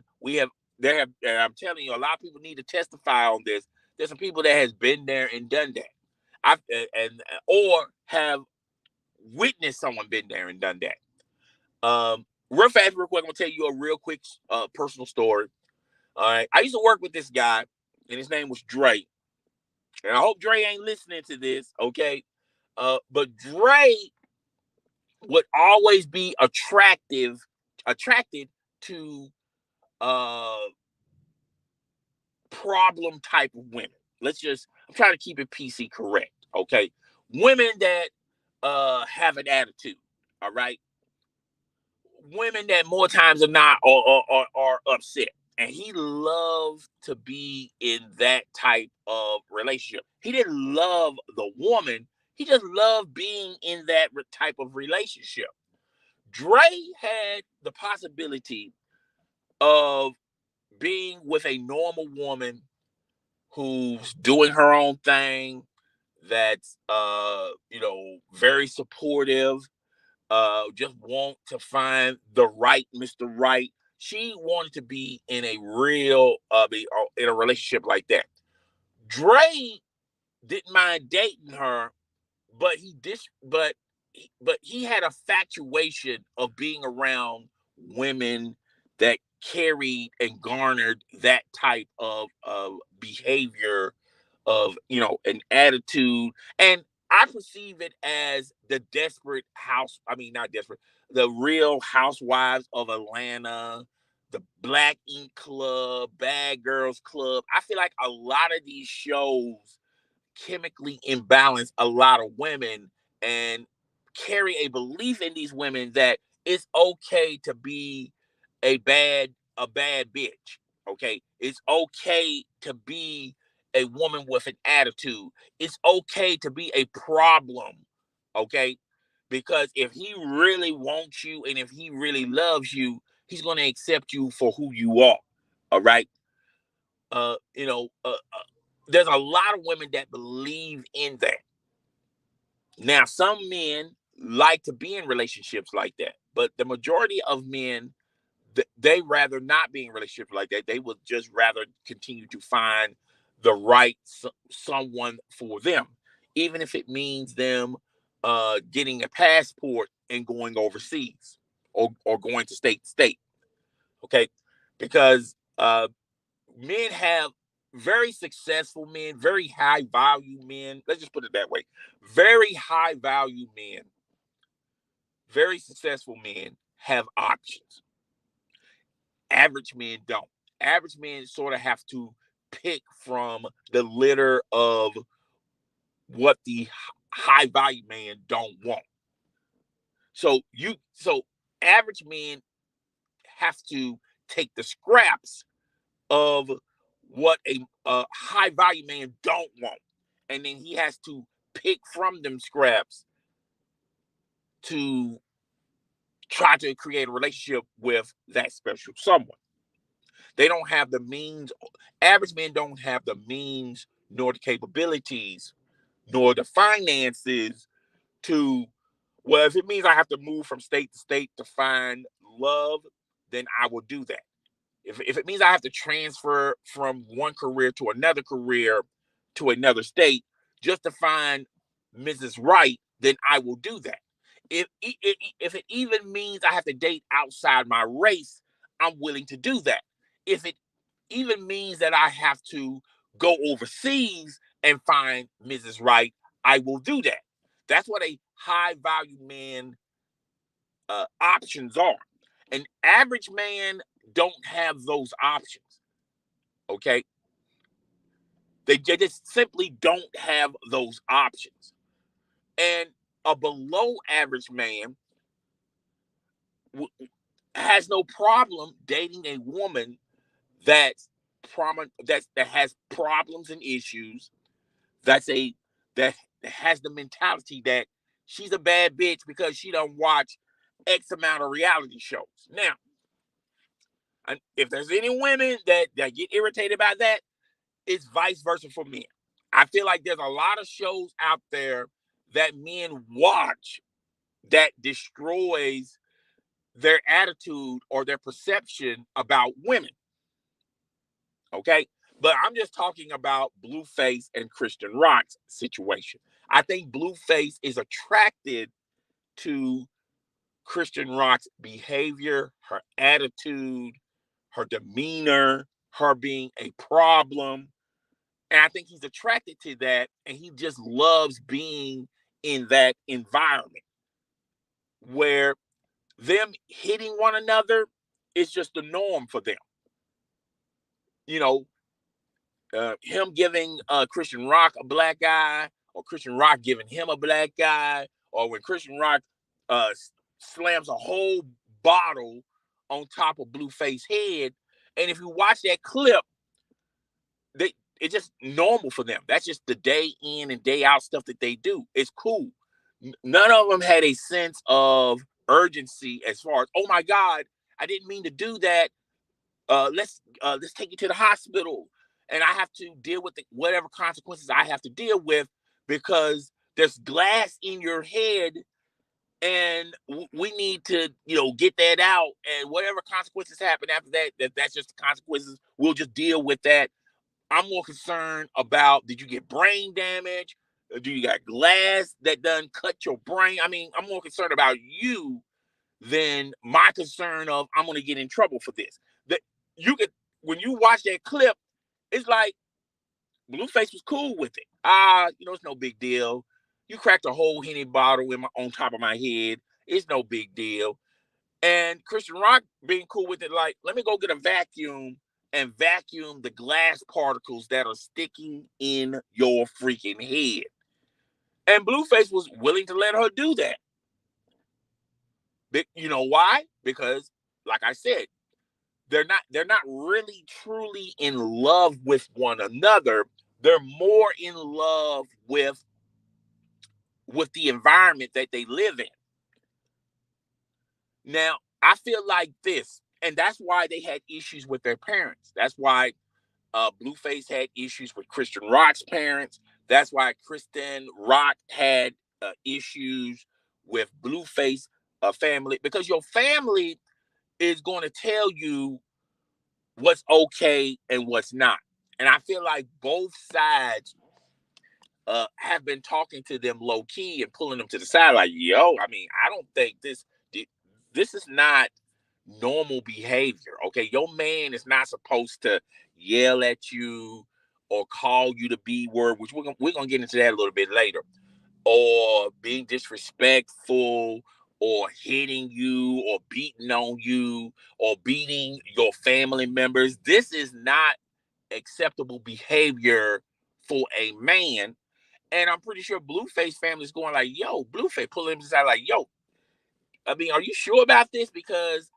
Speaker 1: and I'm telling you, a lot of people need to testify on this. There's some people that has been there and done that. Or have witnessed someone been there and done that. Real fast, real quick, I'm gonna tell you a real quick personal story. All right, I used to work with this guy, and his name was Dre. And I hope Dre ain't listening to this, okay? But Dre would always be attracted to uh problem type of women. I'm trying to keep it PC correct, okay? Women that have an attitude, all right? Women that more times than not are upset. And he loved to be in that type of relationship. He didn't love the woman. He just loved being in that type of relationship. Dre had the possibility of being with a normal woman who's doing her own thing, that's very supportive, just want to find the right Mr. Right. She wanted to be in a real in a relationship like that. Dre didn't mind dating her, but he had a fatuation of being around women that carried and garnered that type of behavior, of an attitude. And I perceive it as the desperate house. I mean, not desperate, the Real Housewives of Atlanta, the Black Ink Club, Bad Girls Club. I feel like a lot of these shows chemically imbalance a lot of women and carry a belief in these women that it's okay to be a bad bitch. Okay, it's okay to be a woman with an attitude. It's okay to be a problem. Okay, because if he really wants you and if he really loves you, he's going to accept you for who you are. All right. uh you know uh, uh there's a lot of women that believe in that. Now, some men like to be in relationships like that, but the majority of men, they rather not be in relationships like that. They would just rather continue to find the right someone for them, even if it means them getting a passport and going overseas, or going to state to state. Okay, because men have very successful men, very high value men. Let's just put it that way. Very high value men, very successful men have options. Average men don't. Average men sort of have to pick from the litter of what the high value man don't want. So average men have to take the scraps of what a high value man don't want, and then he has to pick from them scraps to try to create a relationship with that special someone. They don't have the means. Average men don't have the means, nor the capabilities, nor the finances to, well, if it means I have to move from state to state to find love, then I will do that. If it means I have to transfer from one career to another state just to find Mrs. Right, then I will do that. If it even means I have to date outside my race, I'm willing to do that. If it even means that I have to go overseas and find Mrs. Right, I will do that. That's what a high value man options are. An average man don't have those options. Okay, they just simply don't have those options. And a below average man has no problem dating a woman that's that has problems and issues. That has the mentality that she's a bad bitch because she don't watch X amount of reality shows. Now, if there's any women that get irritated by that, it's vice versa for men. I feel like there's a lot of shows out there that men watch that destroys their attitude or their perception about women. Okay. But I'm just talking about Blueface and Christian Rock's situation. I think Blueface is attracted to Christian Rock's behavior, her attitude, her demeanor, her being a problem. And I think he's attracted to that, and he just loves being in that environment where them hitting one another is just the norm for them. You know, him giving Christian Rock a black eye, or Christian Rock giving him a black eye, or when Christian Rock uh, slams a whole bottle on top of Blueface's head. And if you watch that clip, it's just normal for them. That's just the day in and day out stuff that they do. It's cool. None of them had a sense of urgency as far as, oh my God, I didn't mean to do that. Let's take you to the hospital, and I have to deal with whatever consequences I have to deal with because there's glass in your head, and we need to get that out. And whatever consequences happen after that's just the consequences. We'll just deal with that. I'm more concerned about, did you get brain damage? Do you got glass that done cut your brain? I mean, I'm more concerned about you than my concern of I'm going to get in trouble for this. That you could, when you watch that clip, it's like Blueface was cool with it. It's no big deal. You cracked a whole Henny bottle on top of my head. It's no big deal. And Christian Rock being cool with it, like, let me go get a vacuum and vacuum the glass particles that are sticking in your freaking head. And Blueface was willing to let her do that. You know why? Because, like I said, they're not really truly in love with one another. They're more in love with the environment that they live in. Now, I feel like this, and that's why they had issues with their parents. That's why Blueface had issues with Christian Rock's parents. That's why Christian Rock had issues with Blueface family, because your family is going to tell you what's okay and what's not. And I feel like both sides have been talking to them low key and pulling them to the side, like, yo, I mean, I don't think this is not normal behavior. Okay, your man is not supposed to yell at you or call you the B word, which we're gonna get into that a little bit later, or being disrespectful, or hitting you, or beating on you, or beating your family members. This is not acceptable behavior for a man. And I'm pretty sure Blueface family is going like, yo, Blueface pulling him aside like, yo, I mean, are you sure about this? Because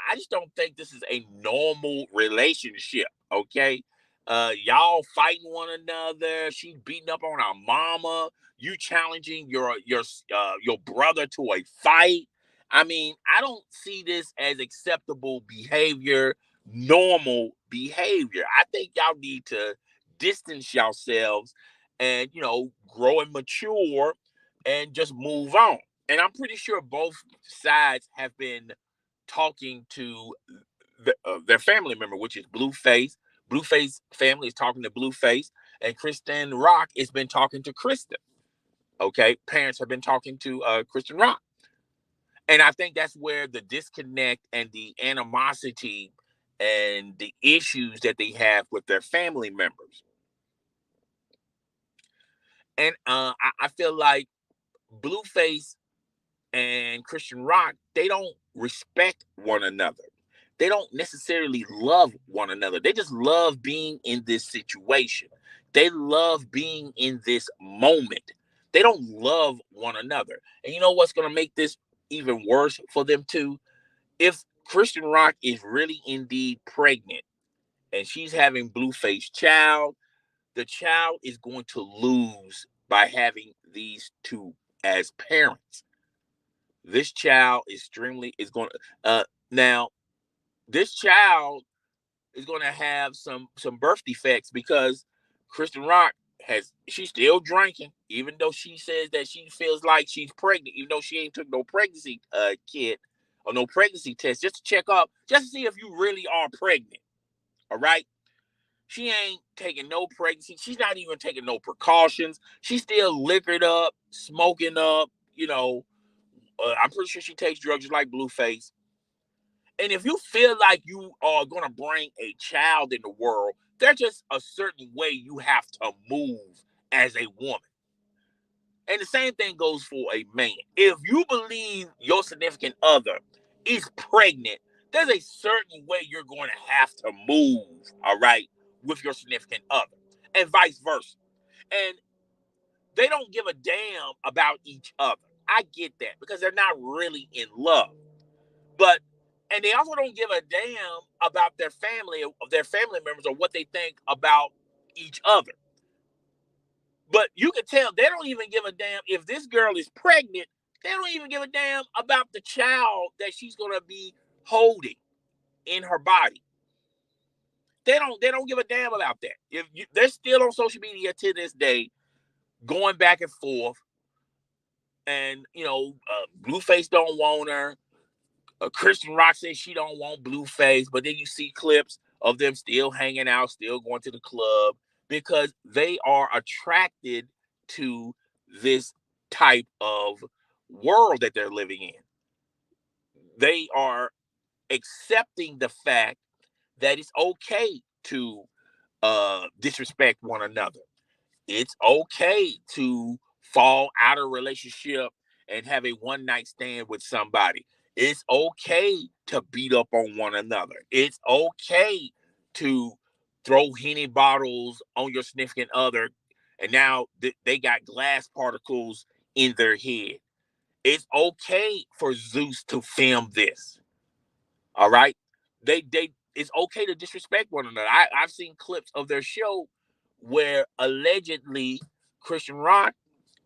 Speaker 1: I just don't think this is a normal relationship. Okay. Y'all fighting one another. She beating up on our mama. You challenging your brother to a fight. I mean, I don't see this as acceptable behavior, normal behavior. I think y'all need to distance yourselves and grow and mature and just move on. And I'm pretty sure both sides have been talking to their family member, which is Blueface. Blueface family is talking to Blueface, and Christian Rock has been talking to Kristen. Okay, parents have been talking to Christian Rock, and I think that's where the disconnect and the animosity and the issues that they have with their family members. And I feel like Blueface and Christian Rock, they don't respect one another. They don't necessarily love one another. They just love being in this situation. They love being in this moment. They don't love one another. And you know what's going to make this even worse for them too? If Christian Rock is really indeed pregnant and she's having Blueface child, the child is going to lose by having these two as parents. This child is going to now this child is going to have some birth defects because Kristen Rock she's still drinking, even though she says that she feels like she's pregnant, even though she ain't took no pregnancy kit or no pregnancy test just to check up, just to see if you really are pregnant. All right. She ain't taking no pregnancy. She's not even taking no precautions. She's still liquored up, smoking up. I'm pretty sure she takes drugs just like Blueface. And if you feel like you are going to bring a child in the world, there's just a certain way you have to move as a woman. And the same thing goes for a man. If you believe your significant other is pregnant, there's a certain way you're going to have to move, all right, with your significant other, and vice versa. And they don't give a damn about each other. I get that because they're not really in love. And they also don't give a damn about their family members, or what they think about each other. But you can tell they don't even give a damn if this girl is pregnant. They don't even give a damn about the child that she's going to be holding in her body. They don't give a damn about that. They're still on social media to this day, going back and forth, and Blueface don't want her. Christian Rock says she don't want Blueface, but then you see clips of them still hanging out, still going to the club, because they are attracted to this type of world that they're living in. They are accepting the fact that it's okay to disrespect one another. It's okay to fall out of a relationship and have a one night stand with somebody. It's okay to beat up on one another. It's okay to throw Henny bottles on your significant other, and now they got glass particles in their head. It's okay for Zeus to film this. All right, it's okay to disrespect one another. I've seen clips of their show where allegedly Christian Rock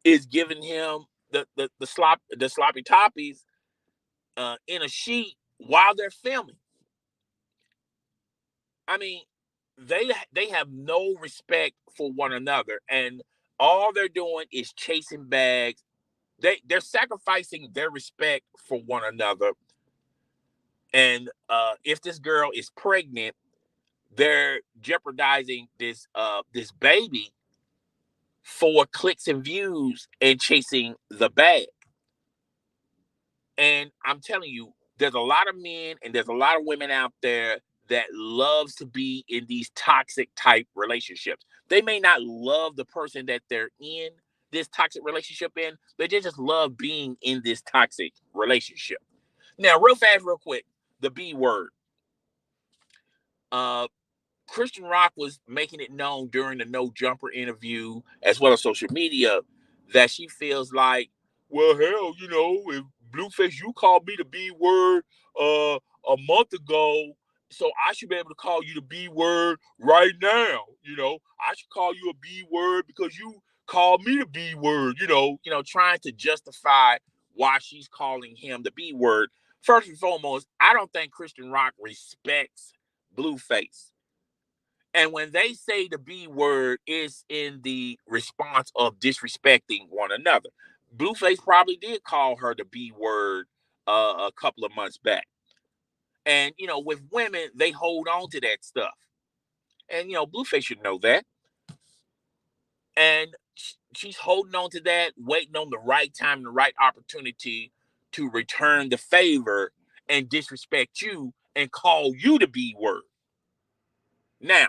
Speaker 1: is giving him the sloppy toppies in a sheet while they're filming. I mean, they have no respect for one another, and all they're doing is chasing bags. They're sacrificing their respect for one another. And if this girl is pregnant, they're jeopardizing this baby for clicks and views and chasing the bag. And I'm telling you, there's a lot of men and there's a lot of women out there that loves to be in these toxic type relationships. They may not love the person that they're in this toxic relationship in, but they just love being in this toxic relationship. Now, real fast, real quick, the B word. Christian Rock was making it known during the No Jumper interview, as well as social media, that she feels like, well, hell, if Blueface, you called me the B word a month ago, so I should be able to call you the B word right now. I should call you a B word because you called me the B word. Trying to justify why she's calling him the B word. First and foremost, I don't think Christian Rock respects Blueface. And when they say the B word, is in the response of disrespecting one another. Blueface probably did call her the B word a couple of months back. And, with women, they hold on to that stuff. And, Blueface should know that. And she's holding on to that, waiting on the right time and the right opportunity to return the favor and disrespect you and call you the B word. Now,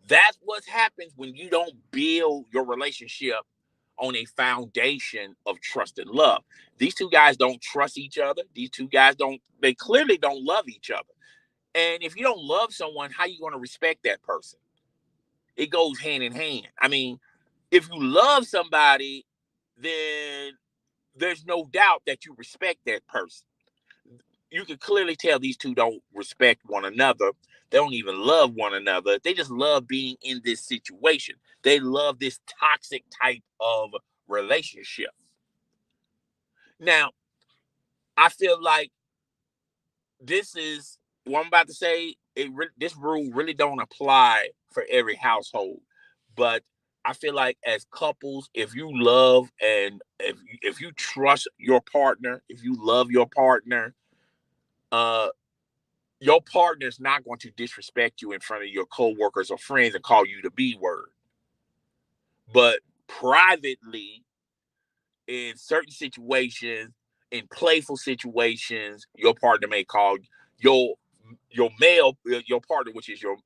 Speaker 1: that's what happens when you don't build your relationship on a foundation of trust and love. These two guys don't trust each other. These two guys they clearly don't love each other. And if you don't love someone, how are you going to respect that person? It goes hand in hand. I mean, if you love somebody, then there's no doubt that you respect that person. You can clearly tell these two don't respect one another. They don't even love one another. They just love being in this situation. They love this toxic type of relationship. Now, I feel like this is what I'm about to say. This rule really don't apply for every household, but I feel like as couples, if you love and if you trust your partner, if you love uh, your partner is not going to disrespect you in front of your coworkers or friends and call you the B word. But privately, in certain situations, in playful situations, your partner may call your your partner, which is your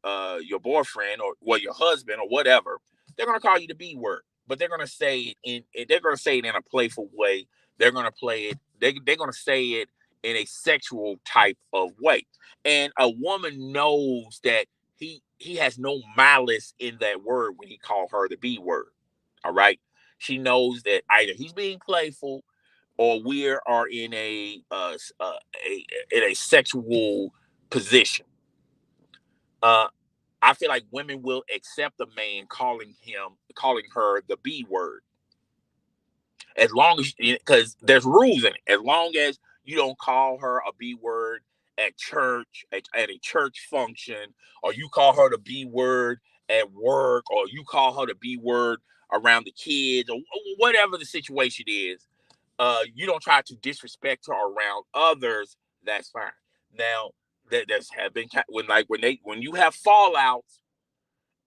Speaker 1: boyfriend or well your husband or whatever. They're gonna call you the B word, but they're gonna say it in a playful way. They're gonna play it. They're gonna say it in a sexual type of way, and a woman knows that he has no malice in that word when he called her the B word. All right, she knows that either he's being playful or we are in a sexual position. Uh, I feel like women will accept a man calling her the B word as long as because there's rules in it. As long as you don't call her a B word at church, at a church function, or you call her the B word at work, or you call her the B word around the kids, or whatever the situation is, you don't try to disrespect her around others. That's fine. Now, that's have been when you have fallouts,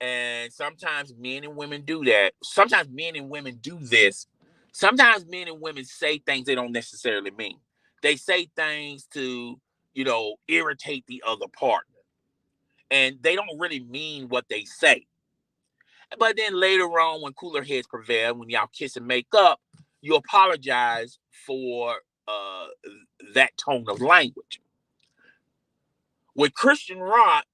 Speaker 1: and sometimes men and women do that. Sometimes men and women do this. Sometimes men and women say things they don't necessarily mean. They say things to irritate the other partner, and they don't really mean what they say. But then later on, when cooler heads prevail, when y'all kiss and make up, you apologize for uh, that tone of language. With Christian Rock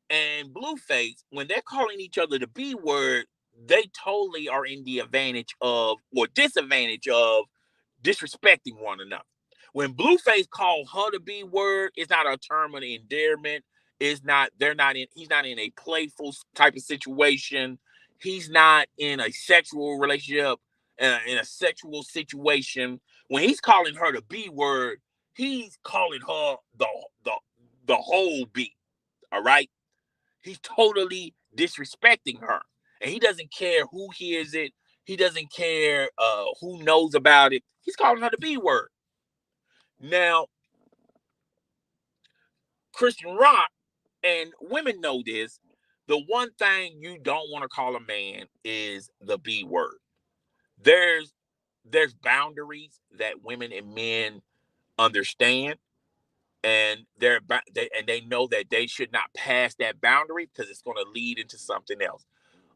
Speaker 1: and Blueface, when they're calling each other the B word, they totally are in the advantage of or disadvantage of disrespecting one another. When Blueface called her the B word, it's not a term of endearment. It's not, he's not in a playful type of situation. He's not in a sexual relationship, in a sexual situation. When he's calling her the B word, he's calling her the, the whole B. All right. He's totally disrespecting her. And he doesn't care who hears it. He doesn't care who knows about it. He's calling her the B word. Now, Christian Rock, and women know this, the one thing you don't want to call a man is the B word. There's boundaries that women and men understand, and they know that they should not pass that boundary because it's going to lead into something else.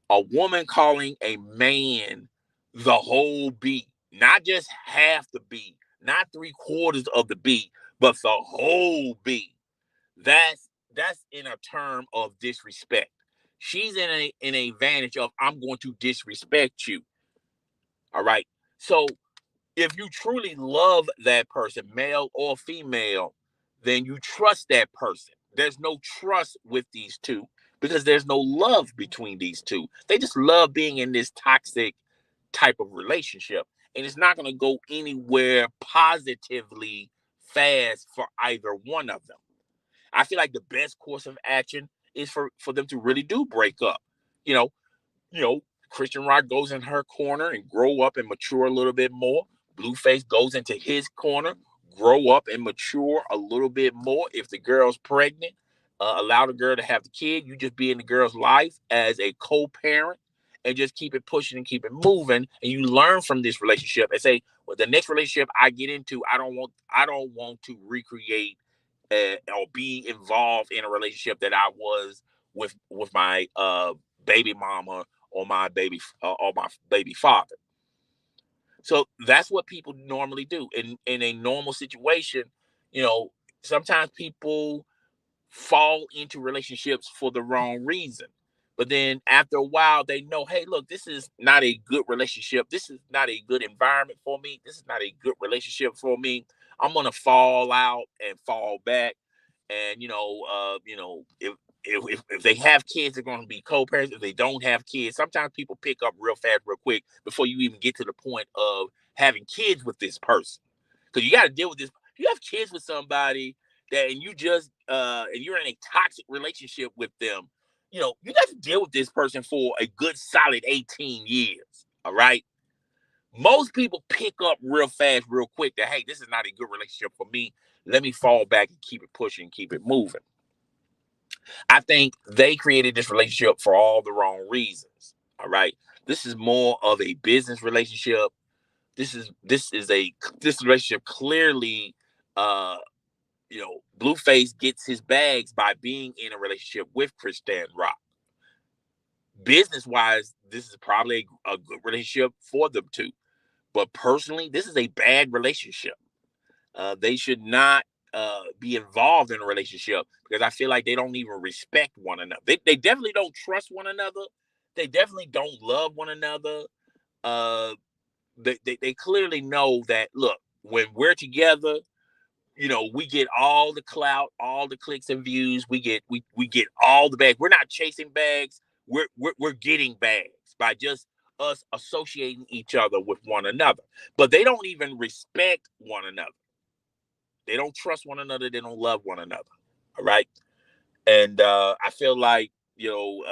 Speaker 1: A woman calling a man the whole B, not just half the B, not 3/4 of the B, but the whole B. That's in a term of disrespect. She's in a advantage of I'm going to disrespect you. All right. So if you truly love that person, male or female, then you trust that person. There's no trust with these two because there's no love between these two. They just love being in this toxic type of relationship. And it's not going to go anywhere positively fast for either one of them. I feel like the best course of action is for them to really do break up. You know, Christian Rock goes in her corner and grow up and mature a little bit more. Blueface goes into his corner, grow up and mature a little bit more. If the girl's pregnant, allow the girl to have the kid. You just be in the girl's life as a co-parent and just keep it pushing and keep it moving. And you learn from this relationship and say, well, the next relationship I get into, I don't want to recreate or be involved in a relationship that I was with my baby mama or my baby father. So that's what people normally do in a normal situation. You know, sometimes people fall into relationships for the wrong reason. But then after a while, they know, hey, look, this is not a good relationship. This is not a good environment for me. This is not a good relationship for me. I'm gonna fall out and fall back. And if they have kids, they're going to be co-parents. If they don't have kids, sometimes people pick up real fast, real quick before you even get to the point of having kids with this person, because you got to deal with this. You have kids with somebody and you're in a toxic relationship with them. You got to deal with this person for a good solid 18 years. All right. Most people pick up real fast, real quick that, hey, this is not a good relationship for me. Let me fall back and keep it pushing, keep it moving. I think they created this relationship for all the wrong reasons. All right. This is more of a business relationship. This relationship clearly, Blueface gets his bags by being in a relationship with Chrisean Rock. Business wise, this is probably a good relationship for them two. But personally, this is a bad relationship. They should not be involved in a relationship, because I feel like they don't even respect one another. They definitely don't trust one another. They definitely don't love one another. They clearly know that, look, when we're together, we get all the clout, all the clicks and views. We get all the bags. We're not chasing bags. We're getting bags by just us associating each other with one another. But they don't even respect one another. They don't trust one another. They don't love one another. All right. And I feel like, now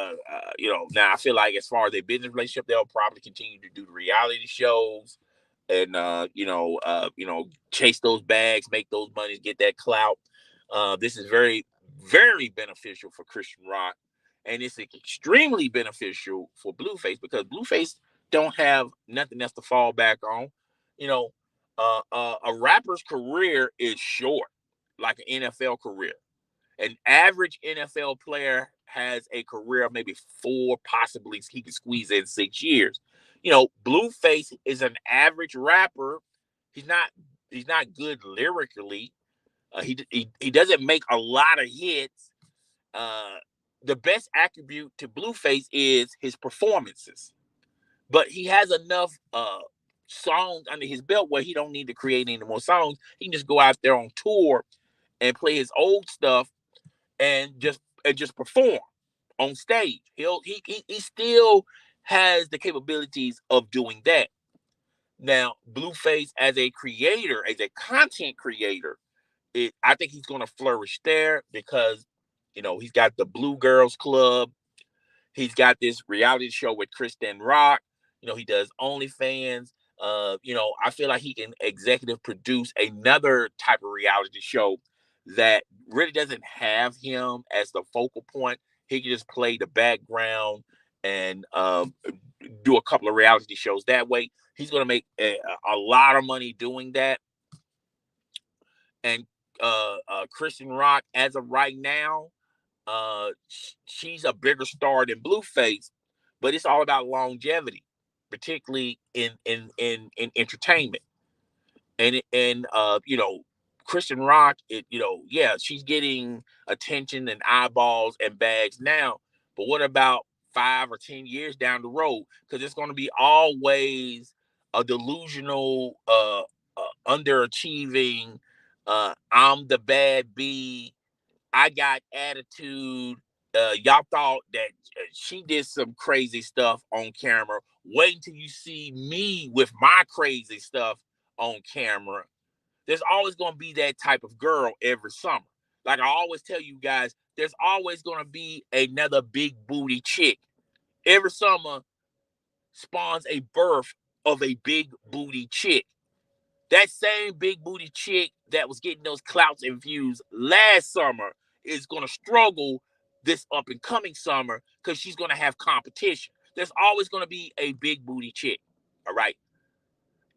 Speaker 1: I feel like as far as a business relationship, they'll probably continue to do the reality shows and, chase those bags, make those monies, get that clout. This is very, very beneficial for Chrisean Rock. And it's extremely beneficial for Blueface, because Blueface don't have nothing else to fall back on. A rapper's career is short, like an NFL career. An average NFL player has a career of maybe 4, possibly he can squeeze in 6 years. Blueface is an average rapper. He's not good lyrically. He doesn't make a lot of hits. The best attribute to Blueface is his performances, but he has enough songs under his belt where he don't need to create any more songs. He can just go out there on tour and play his old stuff and just perform on stage. He still has the capabilities of doing that. Now, Blueface as a creator, as a content creator, I think he's going to flourish there, because he's got the Blue Girls Club. He's got this reality show with Chrisean Rock. He does OnlyFans. I feel like he can executive produce another type of reality show that really doesn't have him as the focal point. He can just play the background and do a couple of reality shows that way. He's going to make a lot of money doing that. And Chrisean Rock, as of right now, she's a bigger star than Blueface, but it's all about longevity, particularly in entertainment. And Chrisean Rock, she's getting attention and eyeballs and bags now, but what about 5 or 10 years down the road? Because it's going to be always a delusional, underachieving, I'm the bad B, I got attitude. Y'all thought that she did some crazy stuff on camera. Wait until you see me with my crazy stuff on camera. There's always going to be that type of girl every summer. Like I always tell you guys, there's always going to be another big booty chick. Every summer spawns a birth of a big booty chick. That same big booty chick that was getting those clouts and views last summer is going to struggle this up and coming summer, because she's going to have competition. there's always going to be a big booty chick, all right?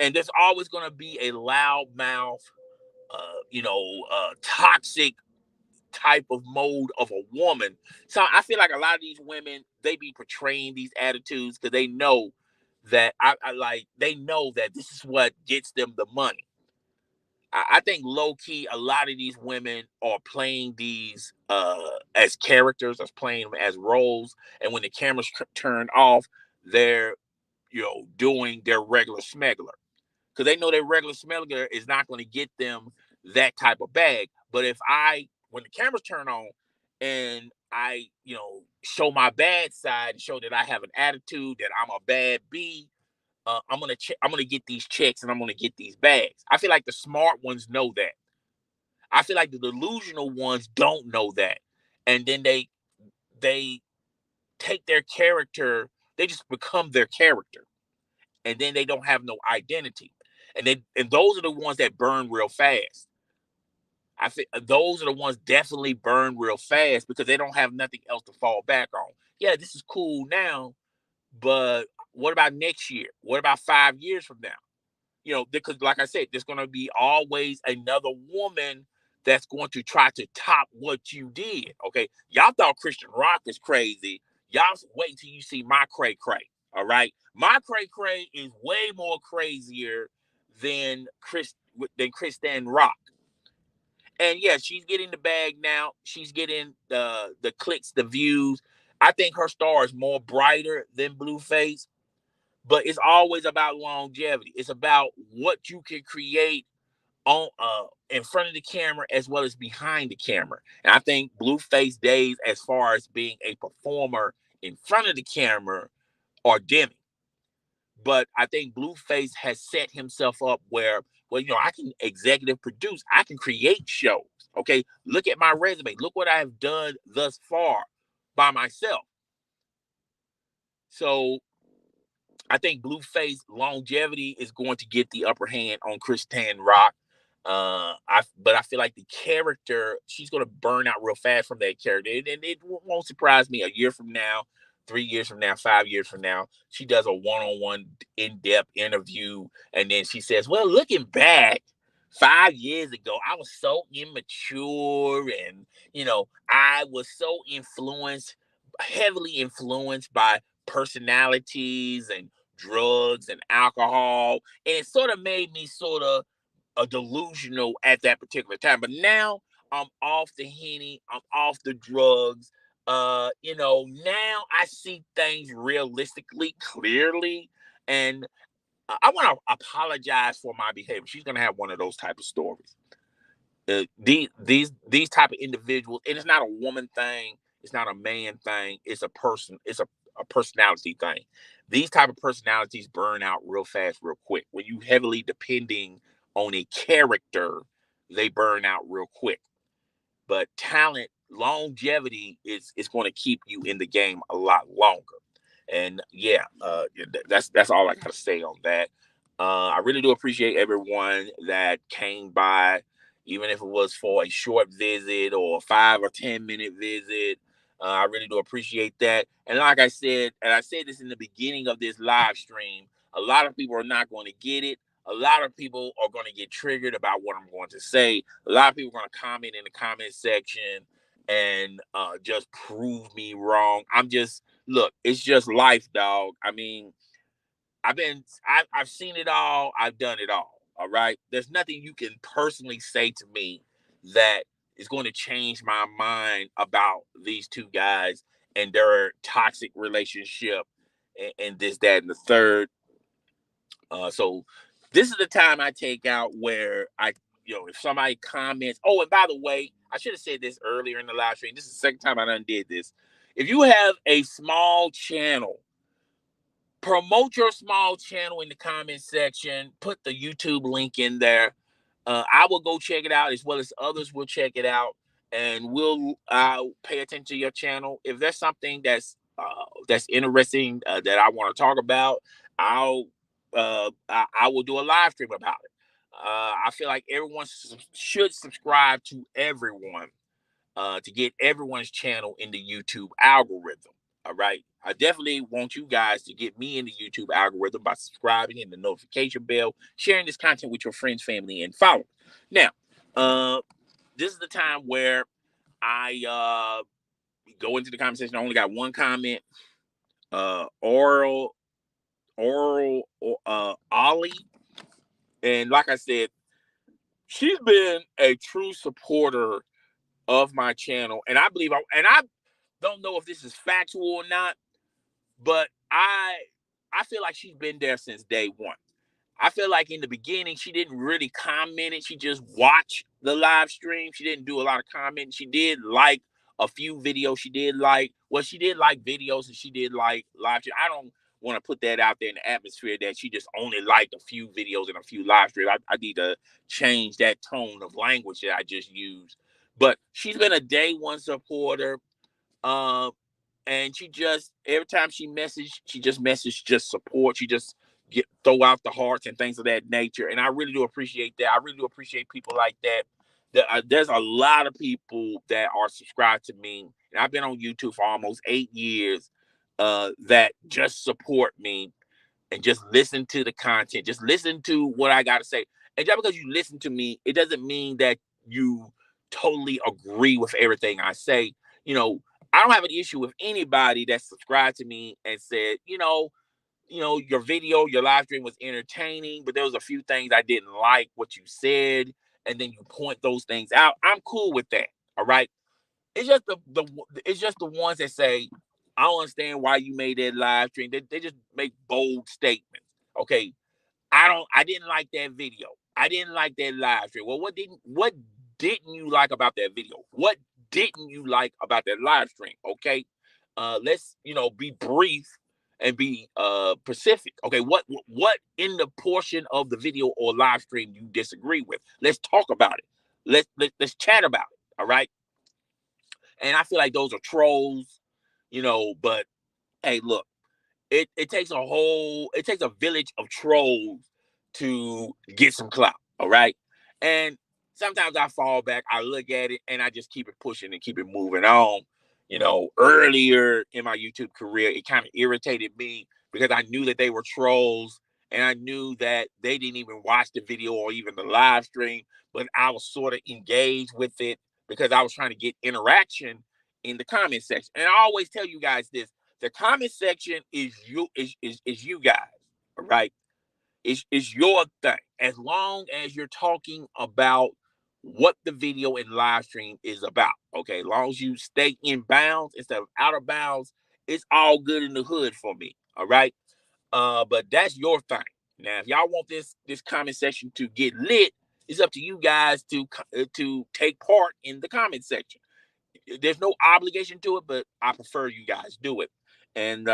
Speaker 1: And there's always going to be a loud mouth, toxic type of mode of a woman. So I feel like a lot of these women, they be portraying these attitudes because they know that they know that this is what gets them the money. I think low key, a lot of these women are playing these as characters, as playing them as roles, and when the cameras turn off, they're doing their regular smuggler because they know their regular smuggler is not going to get them that type of bag. But when the cameras turn on, and I show my bad side, show that I have an attitude, that I'm a bad B, I'm gonna get these checks and I'm gonna get these bags. I feel like the smart ones know that. I feel like the delusional ones don't know that, and then they take their character, they just become their character, and then they don't have no identity, and those are the ones that burn real fast. I think those are the ones definitely burn real fast because they don't have nothing else to fall back on. Yeah, this is cool now, but what about next year? What about 5 years from now? Because like I said, there's going to be always another woman that's going to try to top what you did. Okay. Y'all thought Christian Rock was crazy. Y'all wait until you see my cray cray. All right. My cray cray is way more crazier than Christian Rock. And yeah, she's getting the bag now. She's getting the clicks, the views. I think her star is more brighter than Blueface, but it's always about longevity. It's about what you can create on in front of the camera as well as behind the camera. And I think Blueface days, as far as being a performer in front of the camera, are dimming. But I think Blueface has set himself up where, well, I can executive produce, I can create shows. Okay, look at my resume. Look what I have done thus far by myself. So I think Blueface longevity is going to get the upper hand on Chrisean Rock. But I feel like the character, she's going to burn out real fast from that character, and it won't surprise me a year from now, 3 years from now, 5 years from now, she does a one-on-one in-depth interview, and then she says, "Well, looking back, 5 years ago, I was so immature, and I was so heavily influenced by personalities and drugs and alcohol, and it sort of made me sort of delusional at that particular time. But now I'm off the Henny, I'm off the drugs. Now I see things realistically, clearly, and I want to apologize for my behavior." She's gonna have one of those type of stories. These type of individuals, and it's not a woman thing, it's not a man thing, it's a person, it's a personality thing. These type of personalities burn out real fast, real quick. When you heavily depending on a character, they burn out real quick. But talent, longevity is going to keep you in the game a lot longer. And yeah, that's all I gotta say on that. I really do appreciate everyone that came by, even if it was for a short visit or a 5 or 10 minute visit. I really do appreciate that. And like I said, and I said this in the beginning of this live stream, a lot of people are not going to get it. A lot of people are going to get triggered about what I'm going to say. A lot of people are going to comment in the comment section and just prove me wrong. Look, it's just life, dog. I mean, I've seen it all. I've done it all. All right. There's nothing you can personally say to me that is going to change my mind about these two guys and their toxic relationship and this, that, and the third. So this is the time I take out where if somebody comments, oh, and by the way, I should have said this earlier in the live stream. This is the second time I done did this. If you have a small channel, promote your small channel in the comment section. Put the YouTube link in there. I will go check it out as well as others will check it out, and we'll pay attention to your channel. If there's something that's interesting that I want to talk about, I will do a live stream about it. I feel like everyone should subscribe to everyone to get everyone's channel in the YouTube algorithm. All right. I definitely want you guys to get me in the YouTube algorithm by subscribing, hitting the notification bell, sharing this content with your friends, family, and followers. Now, this is the time where I go into the comment section. I only got one comment. Oral Ollie. And like I said, she's been a true supporter of my channel. And I believe I don't know if this is factual or not, but I feel like she's been there since day one. I feel like in the beginning, she didn't really comment it. She just watched the live stream. She didn't do a lot of commenting. She did like a few videos. She did like videos and she did like live stream. I don't want to put that out there in the atmosphere that she just only liked a few videos and a few live streams. I need to change that tone of language that I just used. But she's been a day one supporter. Um, and she just every time she just messaged just support. She just throw out the hearts and things of that nature, and I really do appreciate that. I really do appreciate people like that. There's a lot of people that are subscribed to me, and I've been on YouTube for almost 8 years. That just support me and just listen to the content, just listen to what I got to say. And just because you listen to me, it doesn't mean that you totally agree with everything I say. You know, I don't have an issue with anybody that subscribed to me and said, your video, your live stream was entertaining, but there was a few things I didn't like what you said, and then you point those things out. I'm cool with that. All right. It's just the ones that say, I don't understand why you made that live stream. They just make bold statements. Okay. I didn't like that video. I didn't like that live stream. Well, what didn't you like about that video? What didn't you like about that live stream? Okay. Let's, be brief and be specific. Okay, what in the portion of the video or live stream you disagree with? Let's talk about it. Let's chat about it. All right. And I feel like those are trolls, but hey, look, it takes a village of trolls to get some clout. All right. And sometimes I fall back, I look at it, and I just keep it pushing and keep it moving on. Earlier in my YouTube career, it kind of irritated me because I knew that they were trolls and I knew that they didn't even watch the video or even the live stream, but I was sort of engaged with it because I was trying to get interaction in the comment section. And I always tell you guys this: the comment section is you guys, all right? It's your thing. As long as you're talking about what the video and live stream is about, okay? As long as you stay in bounds instead of out of bounds, it's all good in the hood for me, all right? But that's your thing. Now, if y'all want this comment section to get lit, it's up to you guys to take part in the comment section. There's no obligation to it, but I prefer you guys do it. And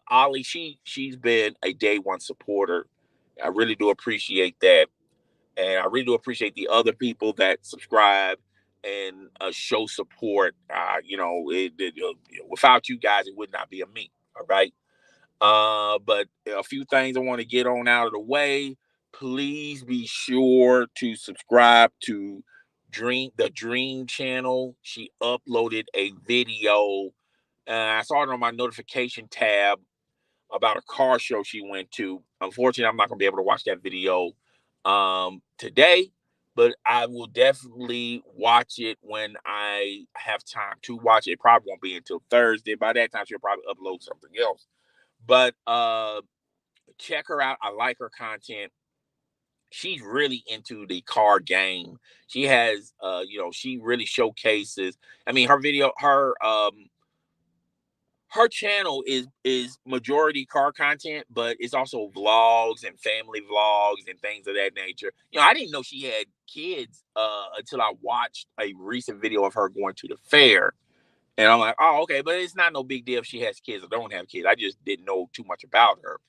Speaker 1: Ollie, she's been a day one supporter. I really do appreciate that, and I really do appreciate the other people that subscribe and show support. Without you guys, it would not be a me. All right. But a few things I want to get on out of the way. Please be sure to subscribe to the Dream channel. She uploaded a video. I saw it on my notification tab about a car show she went to. Unfortunately, I'm not gonna be able to watch that video today, but I will definitely watch it when I have time to watch it. It probably won't be until Thursday. By that time, she'll probably upload something else. But check her out. I like her content. She's really into the car game. She has she really showcases. I mean, her channel is majority car content, but it's also vlogs and family vlogs and things of that nature. I didn't know she had kids until I watched a recent video of her going to the fair. And I'm like, oh, okay, but it's not no big deal if she has kids or don't have kids. I just didn't know too much about her.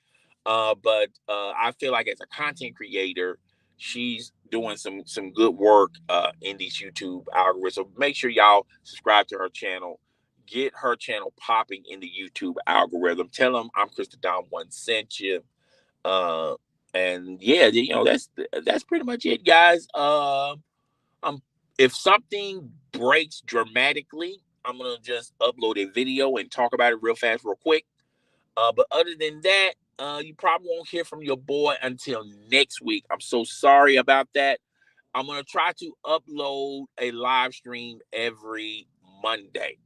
Speaker 1: But I feel like as a content creator, she's doing some good work in these YouTube algorithms. So make sure y'all subscribe to her channel. Get her channel popping in the YouTube algorithm. Tell them I'm Krista Don One sent you. And yeah, that's pretty much it, guys. If something breaks dramatically, I'm gonna just upload a video and talk about it real fast, real quick. But other than that, you probably won't hear from your boy until next week. I'm so sorry about that. I'm gonna try to upload a live stream every Monday.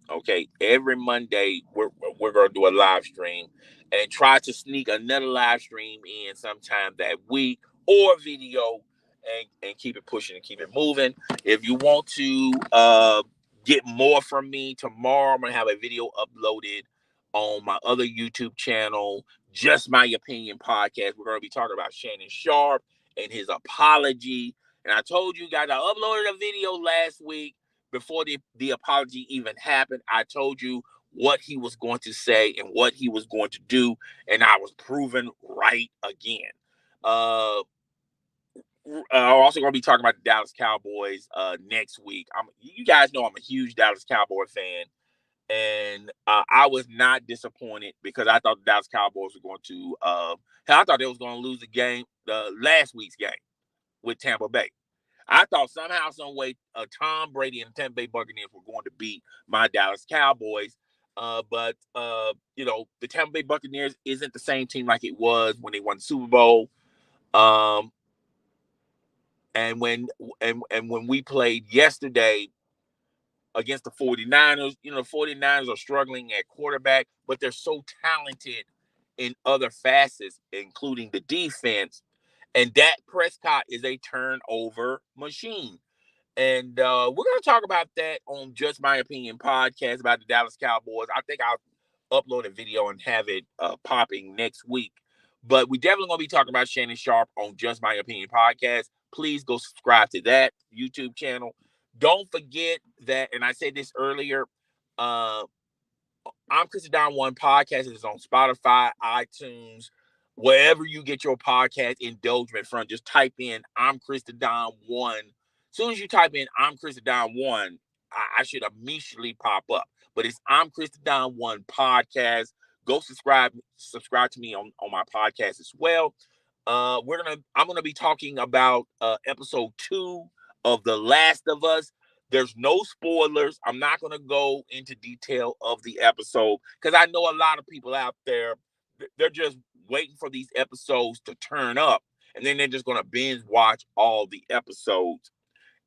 Speaker 1: Okay, every Monday we're gonna do a live stream and try to sneak another live stream in sometime that week or video and keep it pushing and keep it moving. If you want to get more from me tomorrow, I'm gonna have a video uploaded on my other YouTube channel, Just My Opinion Podcast. We're gonna be talking about Shannon Sharp and his apology. And I told you guys I uploaded a video last week before the apology even happened. I told you what he was going to say and what he was going to do, and I was proven right again. I'm also going to be talking about the Dallas Cowboys next week. You guys know I'm a huge Dallas Cowboy fan, and I was not disappointed because I thought the Dallas Cowboys were going to. I thought they was going to lose the last week's game with Tampa Bay. I thought somehow, some way, Tom Brady and the Tampa Bay Buccaneers were going to beat my Dallas Cowboys. But the Tampa Bay Buccaneers isn't the same team like it was when they won the Super Bowl. And when we played yesterday against the 49ers, the 49ers are struggling at quarterback, but they're so talented in other facets, including the defense. And Dak Prescott is a turnover machine. And we're going to talk about that on Just My Opinion podcast about the Dallas Cowboys. I think I'll upload a video and have it popping next week. But we definitely going to be talking about Shannon Sharp on Just My Opinion podcast. Please go subscribe to that YouTube channel. Don't forget that, and I said this earlier, I'm Chrisean Don One podcast. It is on Spotify, iTunes, wherever you get your podcast indulgement from. Just type in I'm Chrisean Don One. As soon as you type in I'm Chrisean Don One, I should immediately pop up. But it's I'm Chrisean Don One podcast. Go subscribe to me on my podcast as well. I'm gonna be talking about episode 2 of The Last of Us. There's no spoilers. I'm not going to go into detail of the episode because I know a lot of people out there, they're just waiting for these episodes to turn up, and then they're just going to binge watch all the episodes.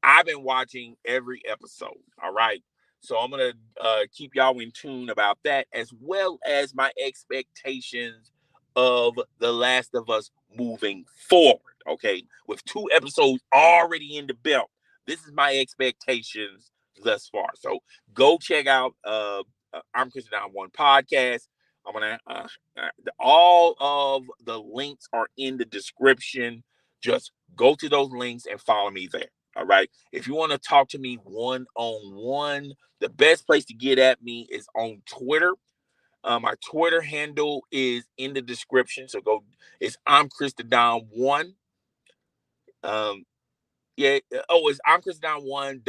Speaker 1: I've been watching every episode, all right? So I'm going to keep y'all in tune about that, as well as my expectations of The Last of Us moving forward, okay? With 2 episodes already in the belt. This is my expectations thus far. So go check out I'm Chrisean Don One podcast. I'm gonna all of the links are in the description. Just go to those links and follow me there. All right. If you want to talk to me one-on-one, the best place to get at me is on Twitter. My Twitter handle is in the description. So go. It's I'm Chrisean Don One. It's I'm Chrisean Don One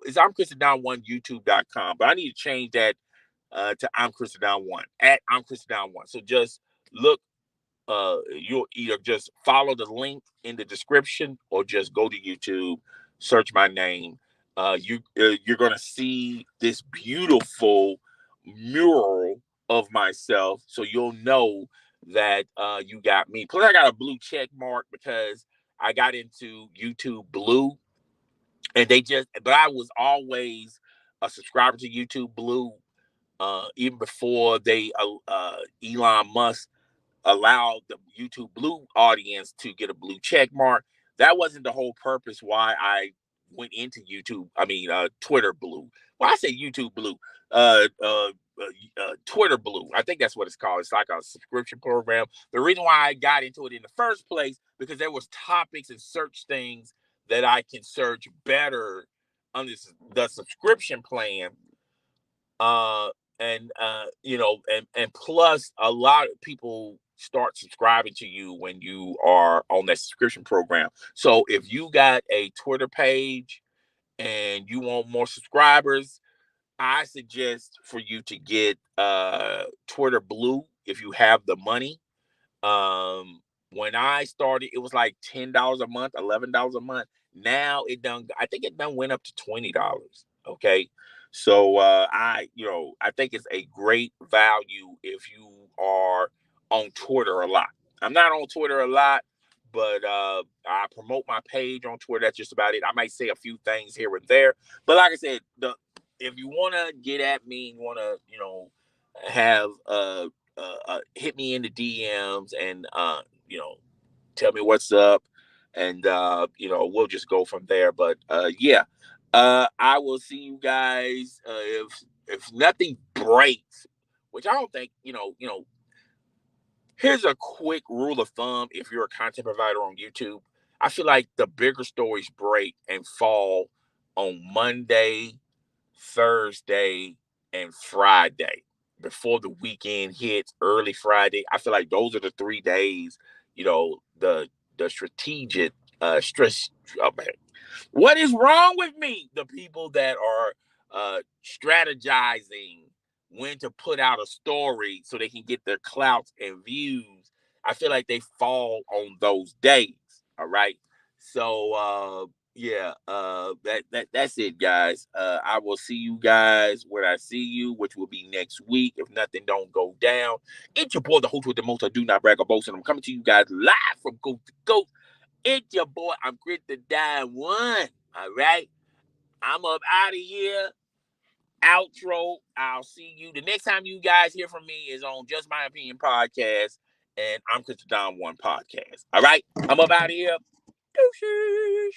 Speaker 1: it's I'm Chrisean Don One YouTube.com. But I need to change that to I'm Chrisean Don One at I'm Chrisean Don One. So just look. You'll either just follow the link in the description or just go to YouTube, search my name. You're gonna see this beautiful mural of myself, so you'll know that you got me. Plus, I got a blue check mark because I got into YouTube Blue, and but I was always a subscriber to YouTube Blue, even before Elon Musk allowed the YouTube Blue audience to get a blue check mark. That wasn't the whole purpose why I went into Twitter Blue. Well, I say YouTube Blue, Twitter Blue. I think that's what it's called. It's like a subscription program. The reason why I got into it in the first place because there was topics and search things that I can search better on the subscription plan. And plus a lot of people start subscribing to you when you are on that subscription program. So if you got a Twitter page and you want more subscribers, I suggest for you to get Twitter Blue if you have the money. When I started, it was like $10 a month, $11 a month. Now I think it done went up to $20. Okay. So I think it's a great value if you are on Twitter a lot. I'm not on Twitter a lot, but I promote my page on Twitter. That's just about it. I might say a few things here and there, but like I said, if you want to get at me, you want to have hit me in the DMs and tell me what's up, and we'll just go from there. But yeah, I will see you guys if nothing breaks, which I don't think. Here's a quick rule of thumb: if you're a content provider on YouTube, I feel like the bigger stories break and fall on Monday, Thursday, and Friday before the weekend hits early Friday. I feel like those are the 3 days, the strategic stress. Oh man, what is wrong with me? The people that are strategizing when to put out a story so they can get their clouts and views. I feel like they fall on those days. All right. So yeah, that's it, guys. I will see you guys when I see you, which will be next week if nothing don't go down. It's your boy, the host with the most. I do not brag or boast, and I'm coming to you guys live from Coast to Coast. It's your boy. I'm Grit the Die One. All right. I'm up out of here. Outro. I'll see you. The next time you guys hear from me is on Just My Opinion podcast, and I'm Chris the Don One podcast. All right. I'm up out of here. Deuces.